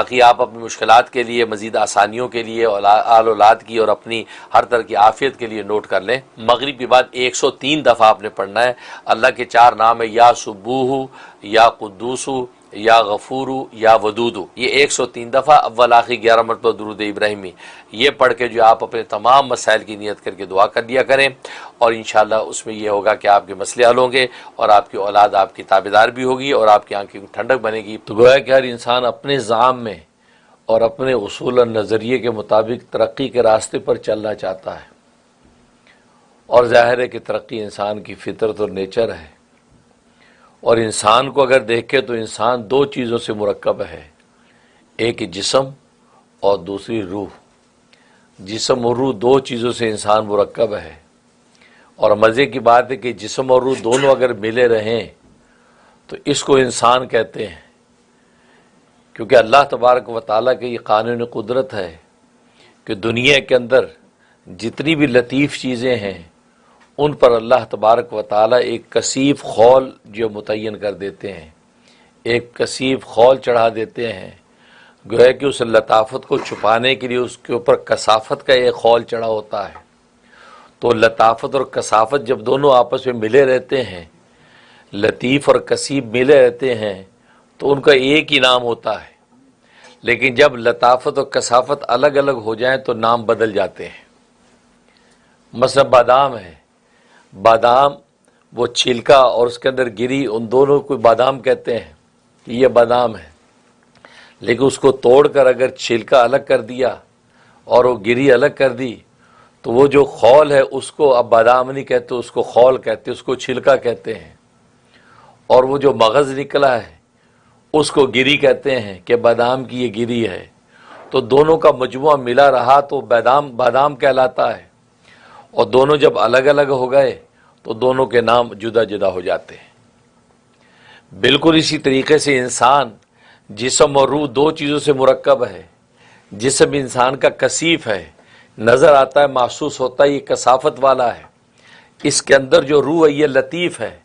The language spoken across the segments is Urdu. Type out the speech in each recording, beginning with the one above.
باقی آپ اپنی مشکلات کے لیے، مزید آسانیوں کے لیے، آل اولاد کی اور اپنی ہر طرح کی عافیت کے لیے نوٹ کر لیں۔ مغرب کے بعد 103 دفعہ آپ نے پڑھنا ہے۔ اللہ کے 4 نام ہیں، یا سبوح، یا قدوس، یا غفور، یا ودود۔ یہ 103 دفعہ اول آخر 11 مرتبہ درود ابراہیمی، یہ پڑھ کے جو آپ اپنے تمام مسائل کی نیت کر کے دعا کر لیا کریں، اور انشاءاللہ اس میں یہ ہوگا کہ آپ کے مسئلے حل ہوں گے اور آپ کی اولاد آپ کی تابعدار بھی ہوگی اور آپ کی آنکھیں ٹھنڈک بنے گی۔ تو گویا کہ ہر انسان اپنے زعم میں اور اپنے اصول اور نظریے کے مطابق ترقی کے راستے پر چلنا چاہتا ہے، اور ظاہر ہے کہ ترقی انسان کی فطرت اور نیچر ہے، اور انسان کو اگر دیکھے تو انسان 2 چیزوں سے مرکب ہے، ایک جسم اور دوسری روح۔ جسم اور روح 2 چیزوں سے انسان مرکب ہے، اور مزے کی بات ہے کہ جسم اور روح دونوں اگر ملے رہیں تو اس کو انسان کہتے ہیں، کیونکہ اللہ تبارک و تعالیٰ کے یہ قانون قدرت ہے کہ دنیا کے اندر جتنی بھی لطیف چیزیں ہیں ان پر اللہ تبارک و تعالیٰ ایک کثیف خول جو متعین کر دیتے ہیں، ایک کثیف خول چڑھا دیتے ہیں، گویا کہ اس لطافت کو چھپانے کے لیے اس کے اوپر کثافت کا ایک خول چڑھا ہوتا ہے۔ تو لطافت اور کثافت جب دونوں آپس میں ملے رہتے ہیں، لطیف اور کثیف ملے رہتے ہیں، تو ان کا ایک ہی نام ہوتا ہے، لیکن جب لطافت اور کثافت الگ الگ ہو جائیں تو نام بدل جاتے ہیں۔ مثلا بادام ہے، بادام وہ چھلکا اور اس کے اندر گری، ان دونوں کو بادام کہتے ہیں کہ یہ بادام ہے، لیکن اس کو توڑ کر اگر چھلکا الگ کر دیا اور وہ گری الگ کر دی تو وہ جو خول ہے اس کو اب بادام نہیں کہتے، اس کو خول کہتے، اس کو چھلکا کہتے ہیں، اور وہ جو مغز نکلا ہے اس کو گری کہتے ہیں کہ بادام کی یہ گری ہے۔ تو دونوں کا مجموعہ ملا رہا تو بادام کہلاتا ہے، اور دونوں جب الگ الگ ہو گئے تو دونوں کے نام جدا جدا ہو جاتے ہیں۔ بالکل اسی طریقے سے انسان جسم اور روح 2 چیزوں سے مرکب ہے۔ جسم انسان کا کثیف ہے، نظر آتا ہے، محسوس ہوتا ہے، یہ کثافت والا ہے۔ اس کے اندر جو روح ہے یہ لطیف ہے،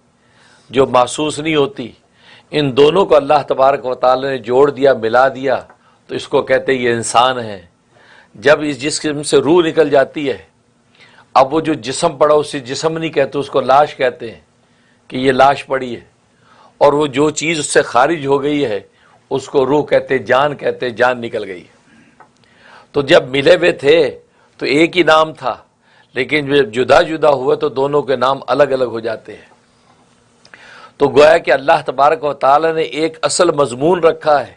جو محسوس نہیں ہوتی۔ ان دونوں کو اللہ تبارک و تعالی نے جوڑ دیا، ملا دیا، تو اس کو کہتے ہیں یہ انسان ہے۔ جب اس جسم سے روح نکل جاتی ہے، اب وہ جو جسم پڑا اسے جسم نہیں کہتے، اس کو لاش کہتے ہیں کہ یہ لاش پڑی ہے، اور وہ جو چیز اس سے خارج ہو گئی ہے اس کو روح کہتے، جان کہتے، جان نکل گئی۔ تو جب ملے ہوئے تھے تو ایک ہی نام تھا، لیکن جب جدا جدا ہوئے تو دونوں کے نام الگ الگ ہو جاتے ہیں۔ تو گویا کہ اللہ تبارک و تعالی نے ایک اصل مضمون رکھا ہے،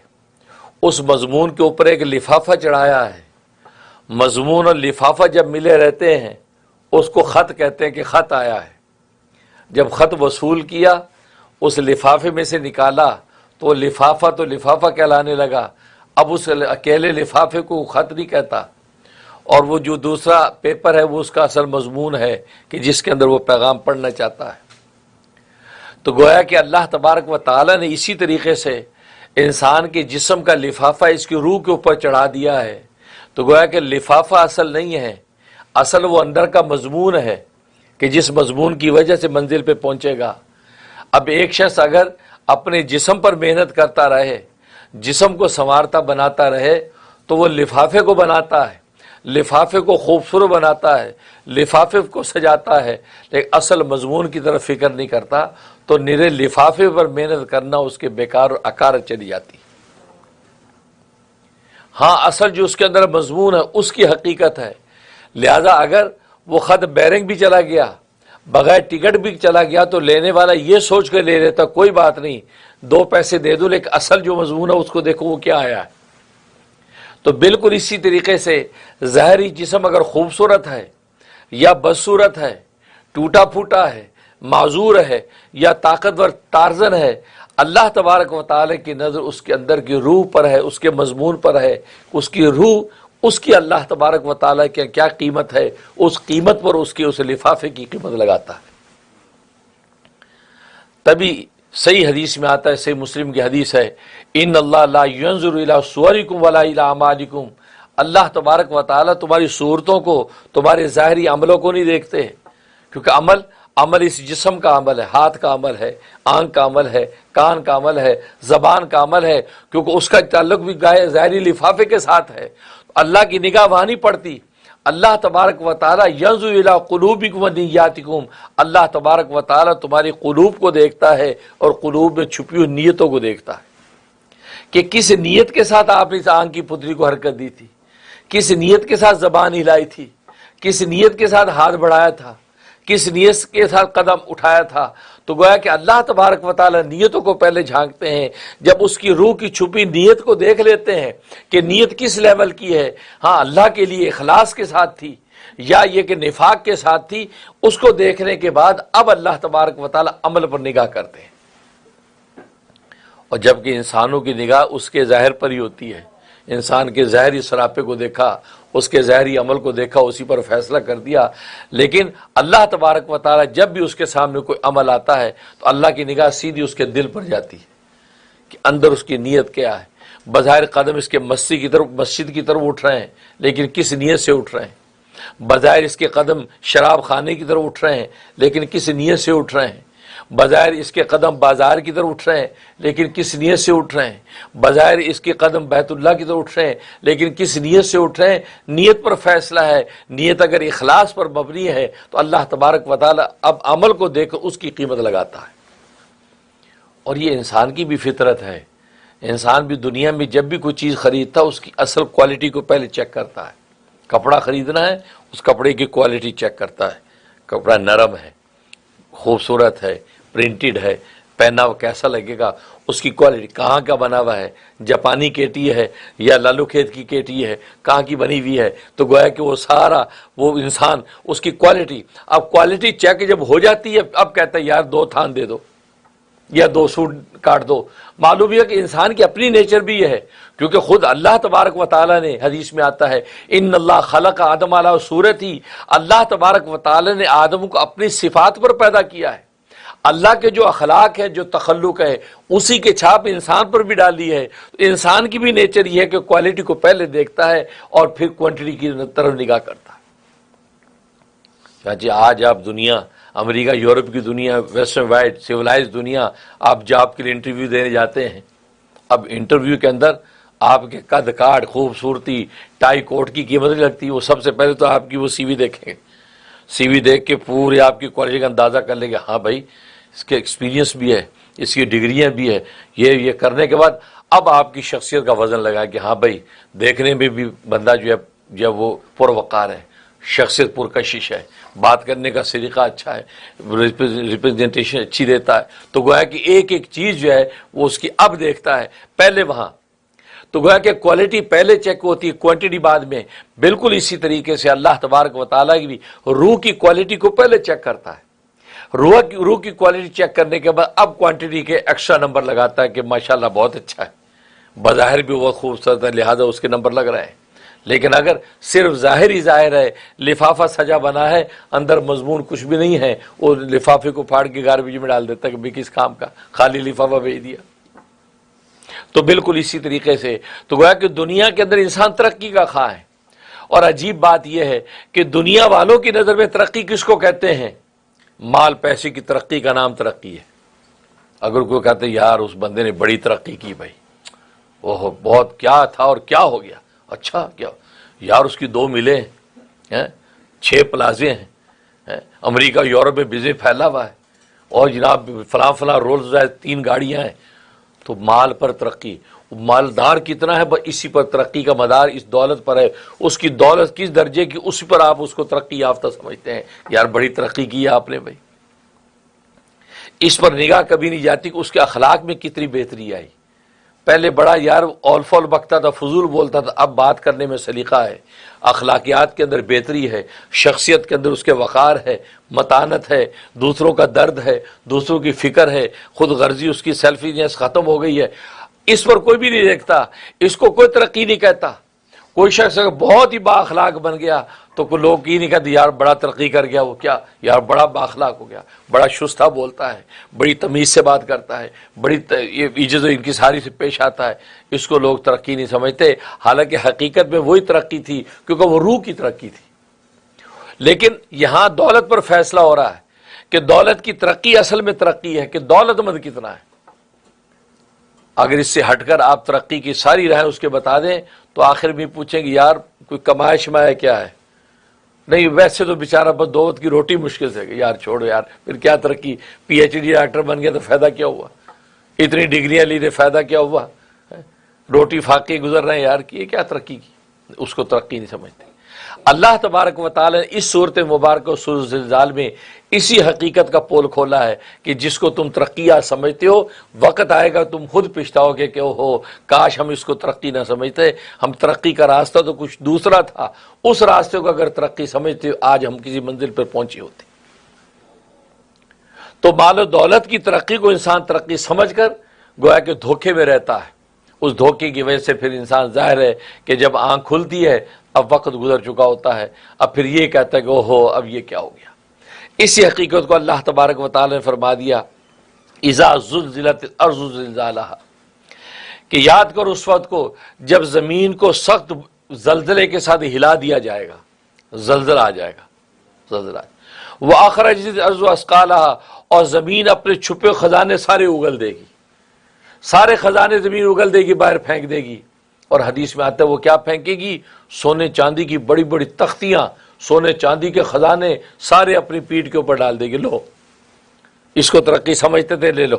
اس مضمون کے اوپر ایک لفافہ چڑھایا ہے۔ مضمون اور لفافہ جب ملے رہتے ہیں اس کو خط کہتے ہیں کہ خط آیا ہے۔ جب خط وصول کیا، اس لفافے میں سے نکالا تو لفافہ تو لفافہ کہلانے لگا، اب اس اکیلے لفافے کو خط نہیں کہتا، اور وہ جو دوسرا پیپر ہے وہ اس کا اصل مضمون ہے کہ جس کے اندر وہ پیغام پڑھنا چاہتا ہے۔ تو گویا کہ اللہ تبارک و تعالی نے اسی طریقے سے انسان کے جسم کا لفافہ اس کی روح کے اوپر چڑھا دیا ہے۔ تو گویا کہ لفافہ اصل نہیں ہے، اصل وہ اندر کا مضمون ہے کہ جس مضمون کی وجہ سے منزل پہ پہنچے گا۔ اب ایک شخص اگر اپنے جسم پر محنت کرتا رہے، جسم کو سنوارتا بناتا رہے، تو وہ لفافے کو بناتا ہے، لفافے کو خوبصورت بناتا ہے، لفافے کو سجاتا ہے، لیکن اصل مضمون کی طرف فکر نہیں کرتا، تو نرے لفافے پر محنت کرنا اس کے بیکار اور اکارت چلی جاتی۔ ہاں اصل جو اس کے اندر مضمون ہے اس کی حقیقت ہے، لہذا اگر وہ خط بیرنگ بھی چلا گیا، بغیر ٹکٹ بھی چلا گیا، تو لینے والا یہ سوچ کے لے لیتا کوئی بات نہیں 2 پیسے دے دو، لیکن اصل جو مضمون ہے اس کو دیکھو وہ کیا آیا ہے۔ تو بالکل اسی طریقے سے ظاہری جسم اگر خوبصورت ہے یا بدصورت ہے، ٹوٹا پھوٹا ہے، معذور ہے یا طاقتور ٹارزن ہے، اللہ تبارک و تعالی کی نظر اس کے اندر کی روح پر ہے، اس کے مضمون پر ہے، اس کی روح، اس کی اللہ تبارک و تعالی کی کیا قیمت ہے، اس قیمت پر اس لفافے کی قیمت لگاتا ہے۔ تبھی صحیح حدیث میں آتا ہے، صحیح مسلم کی حدیث ہے، ان اللہ لا ينظر الى صورکم ولا الى اعمالکم، اللہ تبارک و تعالی تمہاری صورتوں کو، تمہارے ظاہری عملوں کو نہیں دیکھتے، کیونکہ عمل عمل اس جسم کا عمل ہے، ہاتھ کا عمل ہے، آنکھ کا عمل ہے، کان کا عمل ہے، زبان کا عمل ہے، کیونکہ اس کا تعلق بھی ظاہری لفافے کے ساتھ ہے۔ اللہ کی نگاہ وہاں نہیں پڑتی۔ اللہ تبارک و تعالی ینظر الی قلوبکم و نیاتکم، اللہ تبارک و تعالی تمہاری قلوب کو دیکھتا ہے اور قلوب میں چھپی ہوئی نیتوں کو دیکھتا ہے، کہ کس نیت کے ساتھ آپ نے اس آنکھ کی پتلی کو حرکت دی تھی، کس نیت کے ساتھ زبان ہلائی تھی، کس نیت کے ساتھ ہاتھ بڑھایا تھا، کس نیت کے ساتھ قدم اٹھایا تھا۔ تو گویا کہ اللہ تبارک و تعالی نیتوں کو پہلے جھانکتے ہیں۔ جب اس کی روح کی چھپی نیت کو دیکھ لیتے ہیں کہ نیت کس لیول کی ہے، ہاں اللہ کے لیے اخلاص کے ساتھ تھی یا یہ کہ نفاق کے ساتھ تھی، اس کو دیکھنے کے بعد اب اللہ تبارک و تعالی عمل پر نگاہ کرتے ہیں۔ اور جبکہ انسانوں کی نگاہ اس کے ظاہر پر ہی ہوتی ہے، انسان کے ظاہری سراپے کو دیکھا، اس کے ظاہری عمل کو دیکھا، اسی پر فیصلہ کر دیا۔ لیکن اللہ تبارک و تعالی جب بھی اس کے سامنے کوئی عمل آتا ہے تو اللہ کی نگاہ سیدھی اس کے دل پر جاتی ہے کہ اندر اس کی نیت کیا ہے۔ بظاہر قدم اس کے مسجد کی طرف اٹھ رہے ہیں، لیکن کس نیت سے اٹھ رہے ہیں۔ بظاہر اس کے قدم شراب خانے کی طرف اٹھ رہے ہیں، لیکن کس نیت سے اٹھ رہے ہیں۔ بظاہر اس کے قدم بازار کی طرف اٹھ رہے ہیں، لیکن کس نیت سے اٹھ رہے ہیں۔ بظاہر اس کے قدم بیت اللہ کی طرف اٹھ رہے ہیں، لیکن کس نیت سے اٹھ رہے ہیں۔ نیت پر فیصلہ ہے۔ نیت اگر اخلاص پر مبنی ہے تو اللہ تبارک و تعالی اب عمل کو دیکھ کر اس کی قیمت لگاتا ہے۔ اور یہ انسان کی بھی فطرت ہے۔ انسان بھی دنیا میں جب بھی کوئی چیز خریدتا ہے اس کی اصل کوالٹی کو پہلے چیک کرتا ہے۔ کپڑا خریدنا ہے، اس کپڑے کی کوالٹی چیک کرتا ہے، کپڑا نرم ہے، خوبصورت ہے، پرنٹڈ ہے، پہنا ہوا کیسا لگے گا، اس کی کوالٹی کہاں کا بنا ہوا ہے، جاپانی کیٹی ہے یا لالو کھیت کی کیٹی ہے، کہاں کی بنی ہوئی ہے۔ تو گویا کہ وہ سارا وہ انسان اس کی کوالٹی، اب کوالٹی چیک جب ہو جاتی ہے اب کہتا ہے یار 2 تھان دے دو یا 2 سوٹ کاٹ دو۔ معلوم ہے کہ انسان کی اپنی نیچر بھی یہ ہے، کیونکہ خود اللہ تبارک و تعالی نے حدیث میں آتا ہے ان اللہ خلق آدم علی صورتی، اللہ تبارک و تعالی نے آدم کو اپنی صفات پر پیدا کیا ہے۔ اللہ کے جو اخلاق ہے، جو تخلق ہے، اسی کے چھاپ انسان پر بھی ڈالی ہے۔ انسان کی بھی نیچر یہ ہے کہ کوالٹی کو پہلے دیکھتا ہے اور پھر کوانٹٹی کی طرف نگاہ کرتا ہے۔ چاچی آج آپ دنیا، امریکہ یورپ کی دنیا، ویسٹرن وائڈ سیولائز دنیا، آپ جاب کے لیے انٹرویو دینے جاتے ہیں۔ اب انٹرویو کے اندر آپ کے قد کاٹ، خوبصورتی، ٹائی کوٹ کی قیمت نہیں لگتی، وہ سب سے پہلے تو آپ کی وہ سی وی دیکھیں گے۔ سی وی دیکھ کے پورے آپ کی کوالٹی کا اندازہ کر لیں گے، ہاں بھائی اس کے ایکسپیرینس بھی ہے، اس کی ڈگریاں بھی ہے۔ یہ کرنے کے بعد اب آپ کی شخصیت کا وزن لگا کہ ہاں بھائی دیکھنے میں بھی بندہ جو ہے جب وہ پروقار ہے، شخصیت پرکشش ہے، بات کرنے کا طریقہ اچھا ہے، ریپرزنٹیشن اچھی دیتا ہے۔ تو گویا کہ ایک ایک چیز جو ہے وہ اس کی اب دیکھتا ہے، پہلے وہاں تو گویا کہ کوالٹی پہلے چیک ہوتی ہے، کوانٹٹی بعد میں۔ بالکل اسی طریقے سے اللہ تبارک و تعالیٰ کی بھی روح کی کوالٹی کو پہلے چیک کرتا ہے۔ روح کی کوالٹی چیک کرنے کے بعد اب کوانٹٹی کے ایکسٹرا نمبر لگاتا ہے کہ ماشاءاللہ بہت اچھا ہے، بظاہر بھی بہت خوبصورت ہے، لہذا اس کے نمبر لگ رہے ہیں۔ لیکن اگر صرف ظاہر ہی ظاہر ہے، لفافہ سجا بنا ہے، اندر مضمون کچھ بھی نہیں ہے، وہ لفافے کو پھاڑ کے گاربیج میں ڈال دیتا ہے کہ کس کام کا، خالی لفافہ بھیج دیا۔ تو بالکل اسی طریقے سے تو گویا کہ دنیا کے اندر انسان ترقی کا خواہاں ہے۔ اور عجیب بات یہ ہے کہ دنیا والوں کی نظر میں ترقی کس کو کہتے ہیں؟ مال پیسے کی ترقی کا نام ترقی ہے۔ اگر کوئی کہتے ہیں یار اس بندے نے بڑی ترقی کی بھائی، وہ بہت کیا تھا اور کیا ہو گیا، اچھا کیا یار اس کی 2 ملیں ہیں، 6 پلازے ہیں، امریکہ یورپ میں بزنس پھیلا ہوا ہے، اور جناب فلاں رولز رائس 3 گاڑیاں ہیں۔ تو مال پر ترقی، مالدار کتنا ہے بس اسی پر ترقی کا مدار اس دولت پر ہے، اس کی دولت کس درجے کی اسی پر آپ اس کو ترقی یافتہ سمجھتے ہیں، یار بڑی ترقی کی ہے آپ نے بھائی۔ اس پر نگاہ کبھی نہیں جاتی کہ اس کے اخلاق میں کتنی بہتری آئی۔ پہلے بڑا یار اول فول بکتا تھا، فضول بولتا تھا، اب بات کرنے میں سلیقہ ہے، اخلاقیات کے اندر بہتری ہے، شخصیت کے اندر اس کے وقار ہے، متانت ہے، دوسروں کا درد ہے، دوسروں کی فکر ہے، خود غرضی اس کی سیلفینس ختم ہو گئی ہے۔ اس پر کوئی بھی نہیں دیکھتا، اس کو کوئی ترقی نہیں کہتا۔ کوئی شخص اگر بہت ہی با اخلاق بن گیا تو کوئی لوگ یہ نہیں کہتے یار بڑا ترقی کر گیا، وہ کیا یار بڑا با اخلاق ہو گیا، بڑا شستہ بولتا ہے، بڑی تمیز سے بات کرتا ہے، بڑی عزت و انکساری سے پیش آتا ہے، اس کو لوگ ترقی نہیں سمجھتے۔ حالانکہ حقیقت میں وہی ترقی تھی، کیونکہ وہ روح کی ترقی تھی۔ لیکن یہاں دولت پر فیصلہ ہو رہا ہے کہ دولت کی ترقی اصل میں ترقی ہے کہ دولت مند کتنا ہے. اگر اس سے ہٹ کر آپ ترقی کی ساری راہیں اس کے بتا دیں تو آخر میں پوچھیں گے یار کوئی کمائے شمائے کیا ہے؟ نہیں ویسے تو بیچارہ بس دو وقت کی روٹی مشکل سے. یار چھوڑو یار، پھر کیا ترقی؟ پی ایچ ڈی ڈاکٹر بن گیا تو فائدہ کیا ہوا؟ اتنی ڈگریاں لی تھے فائدہ کیا ہوا؟ روٹی فاقے گزر رہے ہیں یار، کی کیا ترقی کی؟ اس کو ترقی نہیں سمجھتے. اللہ تبارک و تعالی نے اس صورت مبارکہ سورۃ زلزال میں اسی حقیقت کا پول کھولا ہے کہ جس کو تم ترقیہ سمجھتے ہو، وقت آئے گا تم خود پچھتاؤ گے کہ اوہو کاش ہم اس کو ترقی نہ سمجھتے، ہم ترقی کا راستہ تو کچھ دوسرا تھا، اس راستے کو اگر ترقی سمجھتے آج ہم کسی منزل پر پہنچے ہوتے. تو مال و دولت کی ترقی کو انسان ترقی سمجھ کر گویا کہ دھوکے میں رہتا ہے. اس دھوکے کی وجہ سے پھر انسان ظاہر ہے کہ جب آنکھ کھلتی ہے اب وقت گزر چکا ہوتا ہے، اب پھر یہ کہتا ہے کہ اوہو اب یہ کیا ہو گیا. اسی حقیقت کو اللہ تبارک و تعالی نے فرما دیا اذا زلزلت الارض زلزالها، کہ یاد کرو اس وقت کو جب زمین کو سخت زلزلے کے ساتھ ہلا دیا جائے گا، زلزلہ آ جائے گا، زلزلہ. وَأَخْرَجَتِ الْأَرْضُ أَثْقَالَهَا، اور زمین اپنے چھپے خزانے سارے اگل دے گی، سارے خزانے زمین اگل دے گی، باہر پھینک دے گی. اور حدیث میں آتا ہے وہ کیا پھینکے گی؟ سونے چاندی کی بڑی بڑی تختیاں، سونے چاندی کے خزانے سارے اپنی پیٹھ کے اوپر ڈال دے گی. لو اس کو ترقی سمجھتے تھے، لے لو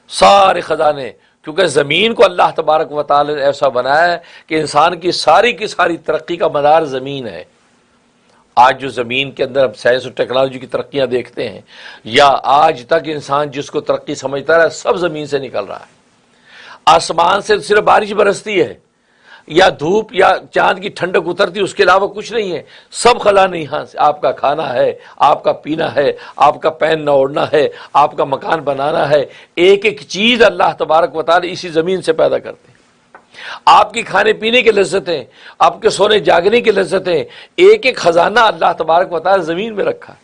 سارے خزانے. کیونکہ زمین کو اللہ تبارک و تعالی نے ایسا بنایا ہے کہ انسان کی ساری ترقی کا مدار زمین ہے. آج جو زمین کے اندر اب سائنس اور ٹیکنالوجی کی ترقیاں دیکھتے ہیں، یا آج تک انسان جس کو ترقی سمجھتا رہا، سب زمین سے نکل رہا ہے. آسمان سے صرف بارش برستی ہے یا دھوپ یا چاند کی ٹھنڈک اترتی، اس کے علاوہ کچھ نہیں ہے. سب خزانے یہاں سے. آپ کا کھانا ہے، آپ کا پینا ہے، آپ کا پہننا اوڑھنا ہے، آپ کا مکان بنانا ہے، ایک ایک چیز اللہ تبارک و تعالی اسی زمین سے پیدا کرتے ہیں. آپ کی کھانے پینے کی لذتیں، آپ کے سونے جاگنے کی لذتیں، ایک ایک خزانہ اللہ تبارک و تعالی زمین میں رکھا ہے.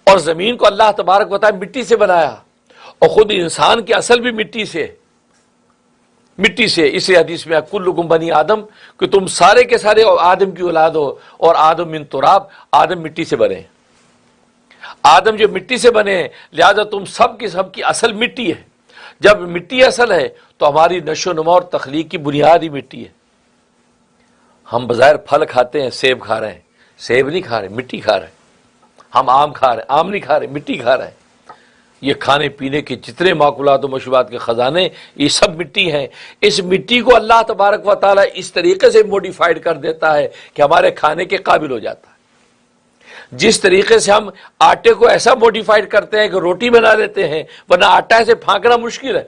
اور زمین کو اللہ تبارک و تعالی مٹی سے بنایا، اور خود انسان کی اصل بھی مٹی سے. اس حدیث میں کلکم بنی آدم، کہ تم سارے کے سارے آدم کی اولاد ہو، اور آدم من تراب، آدم مٹی سے بنے. آدم جو مٹی سے بنے ہیں، لہذا تم سب کی اصل مٹی ہے. جب مٹی اصل ہے تو ہماری نشو و نما اور تخلیق کی بنیاد ہی مٹی ہے. ہم بظاہر پھل کھاتے ہیں، سیب کھا رہے ہیں، سیب نہیں کھا رہے، مٹی کھا رہے ہیں. ہم آم کھا رہے ہیں، آم نہیں کھا رہے، مٹی کھا رہے ہیں. یہ کھانے پینے کے جتنے معقولات و مشروبات کے خزانے، یہ سب مٹی ہیں. اس مٹی کو اللہ تبارک و تعالیٰ اس طریقے سے موڈیفائڈ کر دیتا ہے کہ ہمارے کھانے کے قابل ہو جاتا ہے. جس طریقے سے ہم آٹے کو ایسا موڈیفائڈ کرتے ہیں کہ روٹی بنا لیتے ہیں، ورنہ آٹا ایسے پھانکنا مشکل ہے،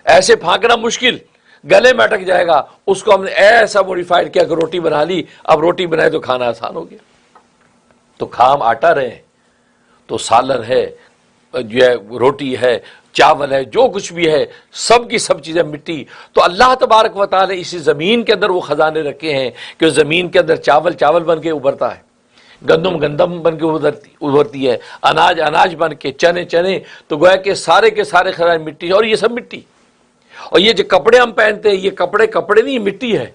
ایسے پھانکنا مشکل، گلے میں اٹک جائے گا. اس کو ہم نے ایسا موڈیفائڈ کیا کہ روٹی بنا لی. اب روٹی بنائے تو کھانا آسان ہو گیا. تو کھام آٹا رہے تو سالن ہے، جو ہے روٹی ہے، چاول ہے، جو کچھ بھی ہے، سب کی سب چیزیں مٹی. تو اللہ تبارک و تعالی نے اسی زمین کے اندر وہ خزانے رکھے ہیں کہ زمین کے اندر چاول بن کے ابھرتا ہے، گندم بن کے ابھرتی ہے، اناج بن کے، چنے. تو گویا کہ سارے کے سارے خزانے مٹی ہے. اور یہ سب مٹی. اور یہ جو کپڑے ہم پہنتے ہیں، یہ کپڑے نہیں، مٹی ہے.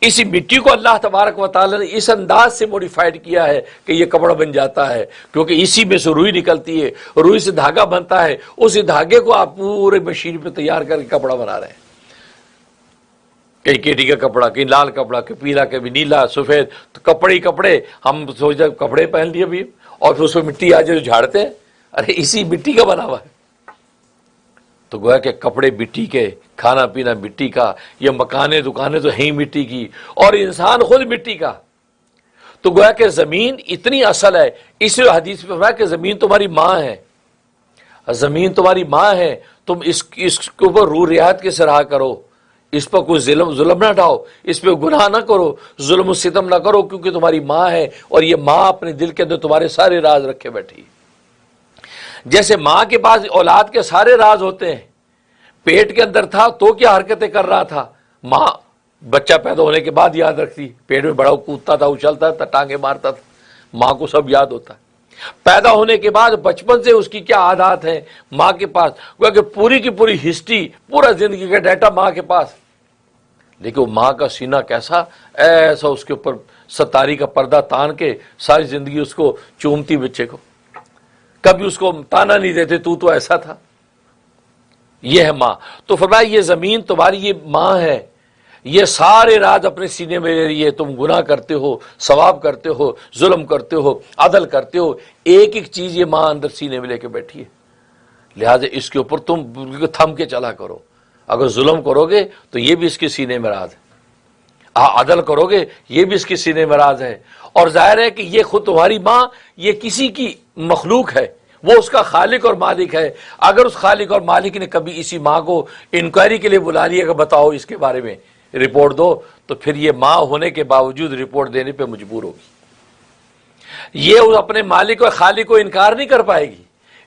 اسی مٹی کو اللہ تبارک و تعالی نے اس انداز سے موڈیفائڈ کیا ہے کہ یہ کپڑا بن جاتا ہے، کیونکہ اسی میں سے روئی نکلتی ہے، روئی سے دھاگا بنتا ہے. اسی دھاگے کو آپ پورے مشین پہ تیار کر کے کپڑا بنا رہے ہیں. کہیں کیٹی کا کپڑا، کہیں لال کپڑا، کہیں پیلا، کہیں نیلا، سفید. تو کپڑے ہم سوچتے کپڑے پہن لیے ابھی، اور پھر اس میں مٹی آ جائے تو جھاڑتے ہیں. ارے اسی مٹی کا بنا ہوا ہے. تو گویا کہ کپڑے مٹی کے، کھانا پینا مٹی کا، یہ مکانیں دکانیں تو ہیں مٹی کی، اور انسان خود مٹی کا. تو گویا کہ زمین اتنی اصل ہے. اس حدیث میں فرمایا کہ زمین تمہاری ماں ہے، زمین تمہاری ماں ہے. تم اس کے اوپر روح رعایت کے سے رہا کرو، اس پر کوئی ظلم نہ ڈھاؤ، اس پہ گناہ نہ کرو، ظلم و ستم نہ کرو، کیونکہ تمہاری ماں ہے. اور یہ ماں اپنے دل کے اندر تمہارے سارے راز رکھے بیٹھی. جیسے ماں کے پاس اولاد کے سارے راز ہوتے ہیں. پیٹ کے اندر تھا تو کیا حرکتیں کر رہا تھا، ماں بچہ پیدا ہونے کے بعد یاد رکھتی. پیٹ میں بڑا کودتا تھا، اچھلتا تھا، ٹانگیں مارتا تھا، ماں کو سب یاد ہوتا ہے. پیدا ہونے کے بعد بچپن سے اس کی کیا عادات ہیں ماں کے پاس، کہ پوری کی پوری ہسٹری، پورا زندگی کا ڈیٹا ماں کے پاس. لیکن وہ ماں کا سینہ کیسا، ایسا اس کے اوپر ستاری کا پردہ تان کے ساری زندگی اس کو چومتی بچے کو، کبھی اس کو تانا نہیں دیتے تو ایسا تھا۔ یہ ہے ماں۔ تو فرمایا یہ زمین تمہاری یہ ماں ہے، یہ سارے راز اپنے سینے میں لے رہی ہے، تم گناہ کرتے ہو، ثواب کرتے ہو، ظلم کرتے ہو، عدل کرتے ہو، ایک ایک چیز یہ ماں اندر سینے میں لے کے بیٹھی ہے، لہٰذا اس کے اوپر تم تھم کے چلا کرو۔ اگر ظلم کرو گے تو یہ بھی اس کے سینے میں راز ہے، عدل کرو گے یہ بھی اس کے سینے میں راز ہے، اور ظاہر ہے کہ یہ خود تمہاری ماں یہ کسی کی مخلوق ہے، وہ اس کا خالق اور مالک ہے۔ اگر اس خالق اور مالک نے کبھی اسی ماں کو انکوائری کے لیے بلا لیا کہ بتاؤ اس کے بارے میں رپورٹ دو، تو پھر یہ ماں ہونے کے باوجود رپورٹ دینے پہ مجبور ہوگی۔ یہ اپنے مالک اور خالق کو انکار نہیں کر پائے گی،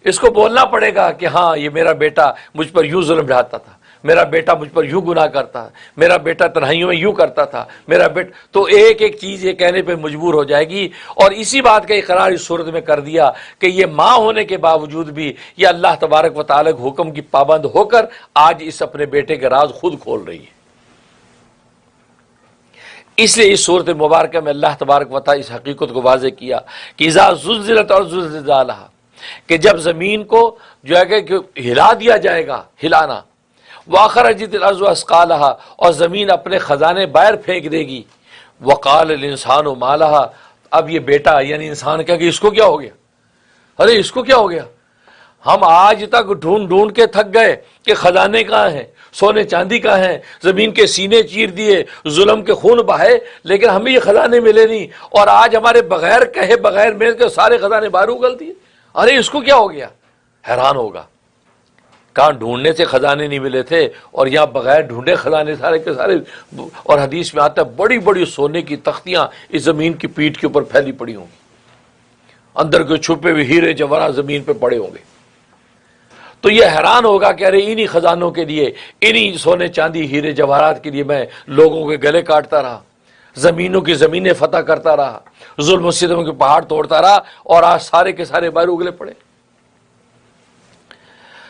اس کو بولنا پڑے گا کہ ہاں یہ میرا بیٹا مجھ پر یوں ظلم ڈھاتا تھا، میرا بیٹا مجھ پر یوں گناہ کرتا ہے، میرا بیٹا تنہائیوں میں یوں کرتا تھا، میرا بیٹا، تو ایک ایک چیز یہ کہنے پہ مجبور ہو جائے گی۔ اور اسی بات کا اقرار اس صورت میں کر دیا کہ یہ ماں ہونے کے باوجود بھی یہ اللہ تبارک و تعالیٰ کے حکم کی پابند ہو کر آج اس اپنے بیٹے کے راز خود کھول رہی ہے۔ اس لیے اس صورت مبارکہ میں اللہ تبارک و تعالیٰ اس حقیقت کو واضح کیا کہ اذا زلزلت اور زلزالہا، کہ جب زمین کو جو ہے کہ ہلا دیا جائے گا، ہلانا، وَأَخْرَجَتِ الْأَرْضُ أَثْقَالَهَا، اور زمین اپنے خزانے باہر پھینک دے گی، وَقَالَ الْإِنسَانُ مَا لَهَا، اب یہ بیٹا یعنی انسان کہے کہ اس کو کیا ہو گیا، ارے اس کو کیا ہو گیا، ہم آج تک ڈھونڈ ڈھونڈ کے تھک گئے کہ خزانے کہاں ہیں، سونے چاندی کہاں ہیں، زمین کے سینے چیر دیے، ظلم کے خون بہائے، لیکن ہمیں یہ خزانے ملے نہیں، اور آج ہمارے بغیر کہے بغیر مل کے سارے خزانے باہر اگل دیے، ارے اس کو کیا ہو گیا۔ حیران ہوگا، کہاں ڈھونڈنے سے خزانے نہیں ملے تھے اور یہاں بغیر ڈھونڈے خزانے سارے کے سارے، اور حدیث میں آتا ہے بڑی بڑی سونے کی تختیاں اس زمین کی پیٹھ کے اوپر پھیلی پڑی ہوں گی، اندر کے چھپے ہوئے ہیرے جواہرات زمین پہ پڑے ہوں گے۔ تو یہ حیران ہوگا کہ ارے انہی خزانوں کے لیے، انہی سونے چاندی ہیرے جواہرات کے لیے میں لوگوں کے گلے کاٹتا رہا، زمینوں کی زمینیں فتح کرتا رہا، ظلم و ستم کے پہاڑ توڑتا رہا، اور آج سارے کے سارے باہر اگلے پڑے۔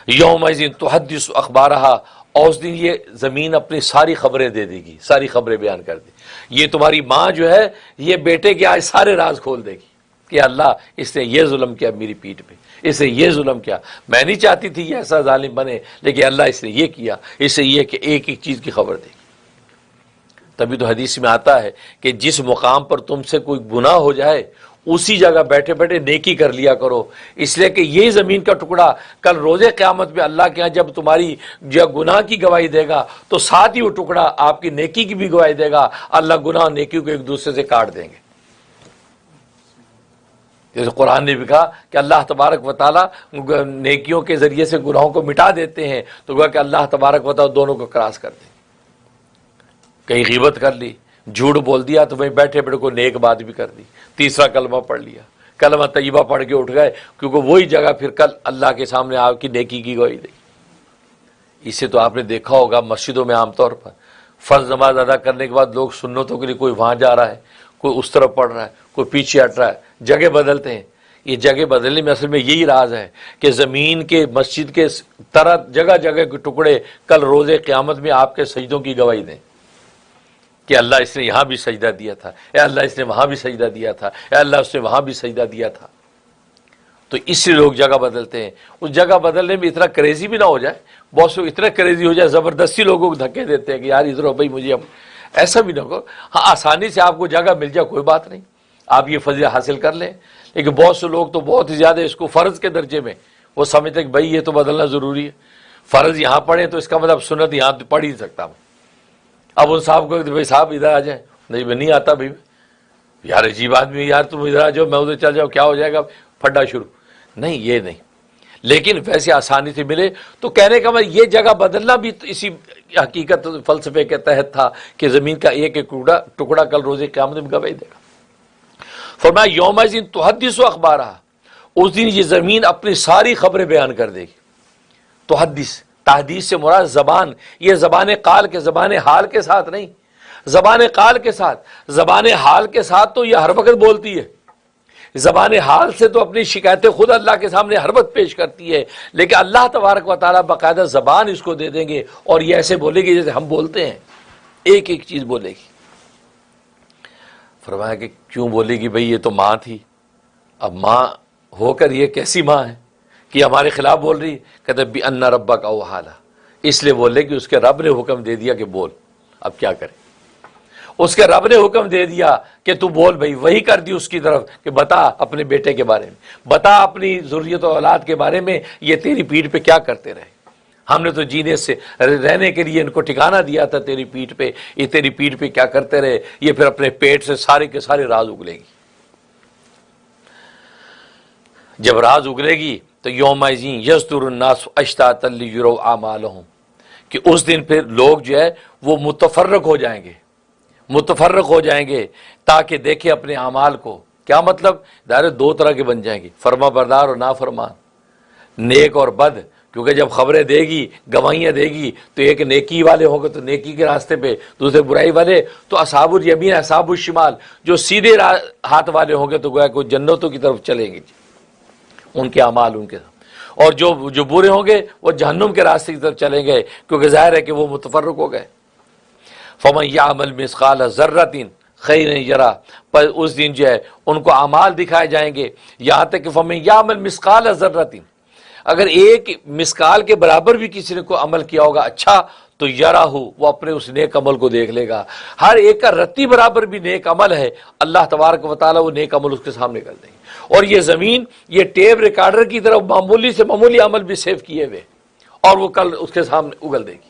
یومئذ تحدث اخبارہا، اور اس دن یہ زمین اپنی ساری خبریں دے دے گی، ساری خبریں بیان کر دے گی۔ یہ تمہاری ماں جو ہے یہ بیٹے کے آج سارے راز کھول دے گی کہ اللہ اس نے یہ ظلم کیا میری پیٹھ پہ، اس نے یہ ظلم کیا، میں نہیں چاہتی تھی یہ ایسا ظالم بنے، لیکن اللہ اس نے یہ کیا، اس سے یہ کہ ایک ایک چیز کی خبر دے گی۔ تبھی تو حدیث میں آتا ہے کہ جس مقام پر تم سے کوئی گناہ ہو جائے اسی جگہ بیٹھے بیٹھے نیکی کر لیا کرو، اس لیے کہ یہی زمین کا ٹکڑا کل روز قیامت میں اللہ کے ہاں جب تمہاری جب گناہ کی گواہی دے گا تو ساتھ ہی وہ ٹکڑا آپ کی نیکی کی بھی گواہی دے گا، اللہ گناہ اور نیکی کو ایک دوسرے سے کاٹ دیں گے۔ جیسے قرآن نے بھی کہا کہ اللہ تبارک و تعالیٰ نیکیوں کے ذریعے سے گناہوں کو مٹا دیتے ہیں، تو کہا کہ اللہ تبارک و تعالیٰ دونوں کو کراس کر دیں۔ کہیں غیبت کر لی، جھوٹ بول دیا تو وہیں بیٹھے بیٹھے کو نیک بات بھی کر دی، تیسرا کلمہ پڑھ لیا، کلمہ طیبہ پڑھ کے اٹھ گئے، کیونکہ وہی جگہ پھر کل اللہ کے سامنے آپ کی نیکی کی گواہی دے۔ اسے تو آپ نے دیکھا ہوگا مسجدوں میں عام طور پر فرض نماز ادا کرنے کے بعد لوگ سنتوں کے لیے کوئی وہاں جا رہا ہے، کوئی اس طرف پڑھ رہا ہے، کوئی پیچھے ہٹ رہا ہے، جگہ بدلتے ہیں۔ یہ جگہ بدلنے میں اصل میں یہی راز ہے کہ زمین کے مسجد کے طرح جگہ جگہ کے ٹکڑے کل روز قیامت میں آپ کے سجدوں کی گواہی دیں کہ اللہ اس نے یہاں بھی سجدہ دیا تھا، اے اللہ اس نے وہاں بھی سجدہ دیا تھا، اے اللہ اس نے وہاں بھی سجدہ دیا تھا۔ تو اس سے لوگ جگہ بدلتے ہیں۔ اس جگہ بدلنے میں اتنا کریزی بھی نہ ہو جائے، بہت سے اتنا کریزی ہو جائے زبردستی لوگوں کو دھکے دیتے ہیں کہ یار ادھر ہو بھائی مجھے، اب ایسا بھی نہ ہو۔ ہاں آسانی سے آپ کو جگہ مل جائے کوئی بات نہیں، آپ یہ فضل حاصل کر لیں، لیکن بہت سے لوگ تو بہت ہی زیادہ اس کو فرض کے درجے میں وہ سمجھتے ہیں کہ بھائی یہ تو بدلنا ضروری ہے، فرض یہاں پڑھیں تو اس کا مطلب سنت یہاں پڑھ ہی نہیں سکتا میں۔ اب ان صاحب کو بھائی صاحب ادھر آ جائیں، نہیں میں نہیں آتا بھائی، یار عجیب آدمی، یار تم ادھر آ جاؤ میں ادھر چل جاؤ، کیا ہو جائے گا، پھڈا شروع، نہیں یہ نہیں۔ لیکن ویسے آسانی سے ملے تو کہنے کا مطلب یہ جگہ بدلنا بھی اسی حقیقت فلسفے کے تحت تھا کہ زمین کا ایک ایک ٹکڑا کل روز قیامت میں گواہی دے گا۔ فرمایا یومئذ تحدث اخبارہا، اس دن یہ زمین اپنی ساری خبریں بیان کر دے گی۔ تحدیث سے مراد زبان، یہ زبان قال کے زبان حال کے ساتھ نہیں، زبان قال کے ساتھ، زبان حال کے ساتھ تو یہ ہر وقت بولتی ہے، زبان حال سے تو اپنی شکایتیں خود اللہ کے سامنے ہر وقت پیش کرتی ہے، لیکن اللہ تبارک و تعالیٰ باقاعدہ زبان اس کو دے دیں گے اور یہ ایسے بولے گی جیسے ہم بولتے ہیں۔ ایک ایک چیز بولے گی۔ فرمایا کہ کیوں بولے گی بھئی یہ تو ماں تھی، اب ماں ہو کر یہ کیسی ماں ہے کہ ہمارے خلاف بول رہی؟ کہتے بِأَنَّ رَبَّكَ أَوْحَىٰ، اس لیے بولے کہ اس کے رب نے حکم دے دیا کہ بول، اب کیا کرے؟ اس کے رب نے حکم دے دیا کہ تو بول بھئی، وہی کر دی اس کی طرف کہ بتا اپنے بیٹے کے بارے میں، بتا اپنی ذریت و اولاد کے بارے میں، یہ تیری پیٹھ پہ کیا کرتے رہے؟ ہم نے تو جینے سے رہنے کے لیے ان کو ٹھکانہ دیا تھا تیری پیٹھ پہ، یہ تیری پیٹھ پہ کیا کرتے رہے؟ یہ پھر اپنے پیٹ سے سارے کے سارے راز اگلے گی۔ جب راز اگلے گی تو یومئذ یصدر الناس اشتاتا لیروا اعمالهم، کہ اس دن پھر لوگ جو ہے وہ متفرق ہو جائیں گے، متفرق ہو جائیں گے تاکہ دیکھیں اپنے اعمال کو۔ کیا مطلب؟ دائرے دو طرح کے بن جائیں گے، فرما بردار اور نافرمان، نیک اور بد، کیونکہ جب خبریں دے گی، گواہیاں دے گی، تو ایک نیکی والے ہوں گے تو نیکی کے راستے پہ، دوسرے برائی والے تو اصحاب الیمین اصحاب الشمال، جو سیدھے ہاتھ والے ہوں گے تو گویا کہ جنتوں کی طرف چلیں گے، ان کے اعمال ان کے ساتھ، اور جو برے ہوں گے وہ جہنم کے راستے کی طرف چلیں گے، کیونکہ ظاہر ہے کہ وہ متفرق ہو گئے۔ فَمَن يَعْمَلْ مِثْقَالَ ذَرَّةٍ خَيْرًا يَرَهُ، پر اس دن جو ہے ان کو اعمال دکھائے جائیں گے، یہاں تک کہ فَمَن يَعْمَلْ مِثْقَالَ ذَرَّةٍ، اگر ایک مسقال کے برابر بھی کسی نے کوئی عمل کیا ہوگا اچھا تو یراہ، وہ اپنے اس نیک عمل کو دیکھ لے گا۔ ہر ایک کا رتی برابر بھی نیک عمل ہے، اللہ تبارک و تعالیٰ وہ نیک عمل اس کے سامنے کر دیں گے، اور یہ زمین یہ ٹیپ ریکارڈر کی طرف معمولی سے معمولی عمل بھی سیو کیے ہوئے، اور وہ کل اس کے سامنے اگل دے گی۔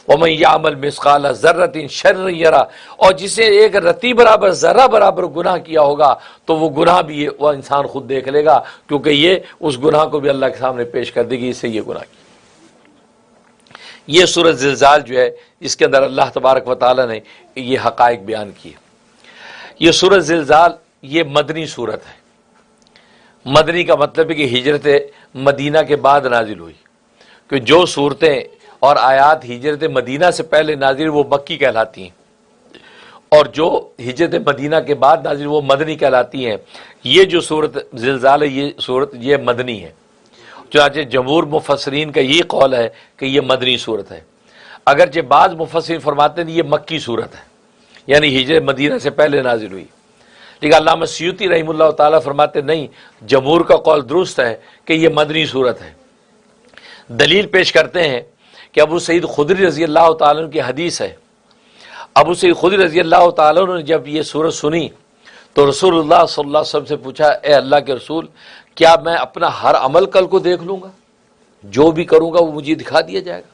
وَمَن يَعْمَلْ مِثْقَالَ ذَرَّةٍ شَرًّا يَرَهُ، اور جسے ایک رتی برابر ذرہ برابر گناہ کیا ہوگا تو وہ گناہ بھی وہ انسان خود دیکھ لے گا، کیونکہ یہ اس گناہ کو بھی اللہ کے سامنے پیش کر دے گی، اس سے یہ گناہ کی۔ یہ سورۃ زلزال جو ہے اس کے اندر اللہ تبارک و تعالیٰ نے یہ حقائق بیان کیے۔ یہ سورۃ زلزال یہ مدنی سورت ہے۔ مدنی کا مطلب ہے کہ ہجرت مدینہ کے بعد نازل ہوئی، کہ جو صورتیں اور آیات ہجرت مدینہ سے پہلے نازل وہ مکی کہلاتی ہیں، اور جو ہجرت مدینہ کے بعد نازل وہ مدنی کہلاتی ہیں۔ یہ جو سورت زلزال ہے یہ سورت یہ مدنی ہے، چنانچہ جمہور مفسرین کا یہ قول ہے کہ یہ مدنی سورت ہے، اگرچہ بعض مفسرین فرماتے ہیں یہ مکی سورت ہے، یعنی ہجرت مدینہ سے پہلے نازل ہوئی، لیکن علامہ سیوطی رحمہ اللہ تعالیٰ فرماتے نہیں، جمہور کا قول درست ہے کہ یہ مدنی سورت ہے۔ دلیل پیش کرتے ہیں کہ ابو سعید خدری رضی اللہ تعالیٰ عنہ کی حدیث ہے، ابو سعید خدری رضی اللہ تعالیٰ عنہ نے جب یہ سورت سنی تو رسول اللہ صلی اللہ علیہ وسلم سے پوچھا، اے اللہ کے رسول، کیا میں اپنا ہر عمل کل کو دیکھ لوں گا؟ جو بھی کروں گا وہ مجھے دکھا دیا جائے گا؟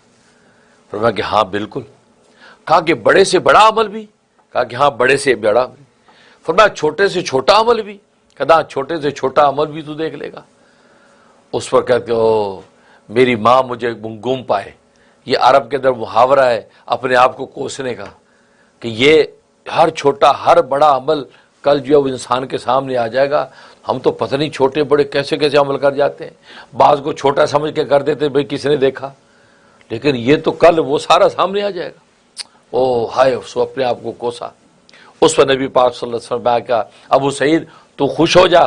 فرمایا کہ ہاں بالکل۔ کہا کہ بڑے سے بڑا عمل بھی؟ کہا کہ ہاں بڑے سے بڑا بھی۔ فرمایا چھوٹے سے چھوٹا عمل بھی؟ کہا چھوٹے سے چھوٹا عمل بھی تو دیکھ لے گا۔ اس پر کہتے ہو میری ماں مجھے گم پائے، یہ عرب کے اندر محاورہ ہے اپنے آپ کو کوسنے کا، کہ یہ ہر چھوٹا ہر بڑا عمل کل جو ہے وہ انسان کے سامنے آ جائے گا۔ ہم تو پتہ نہیں چھوٹے بڑے کیسے کیسے عمل کر جاتے ہیں، بعض کو چھوٹا سمجھ کے کر دیتے بھئی کس نے دیکھا، لیکن یہ تو کل وہ سارا سامنے آ جائے گا۔ او ہائے، سو اپنے آپ کو کوسا۔ اس پر نبی پاک صلی اللہ علیہ وسلم نے کہا، ابو سعید تو خوش ہو جا،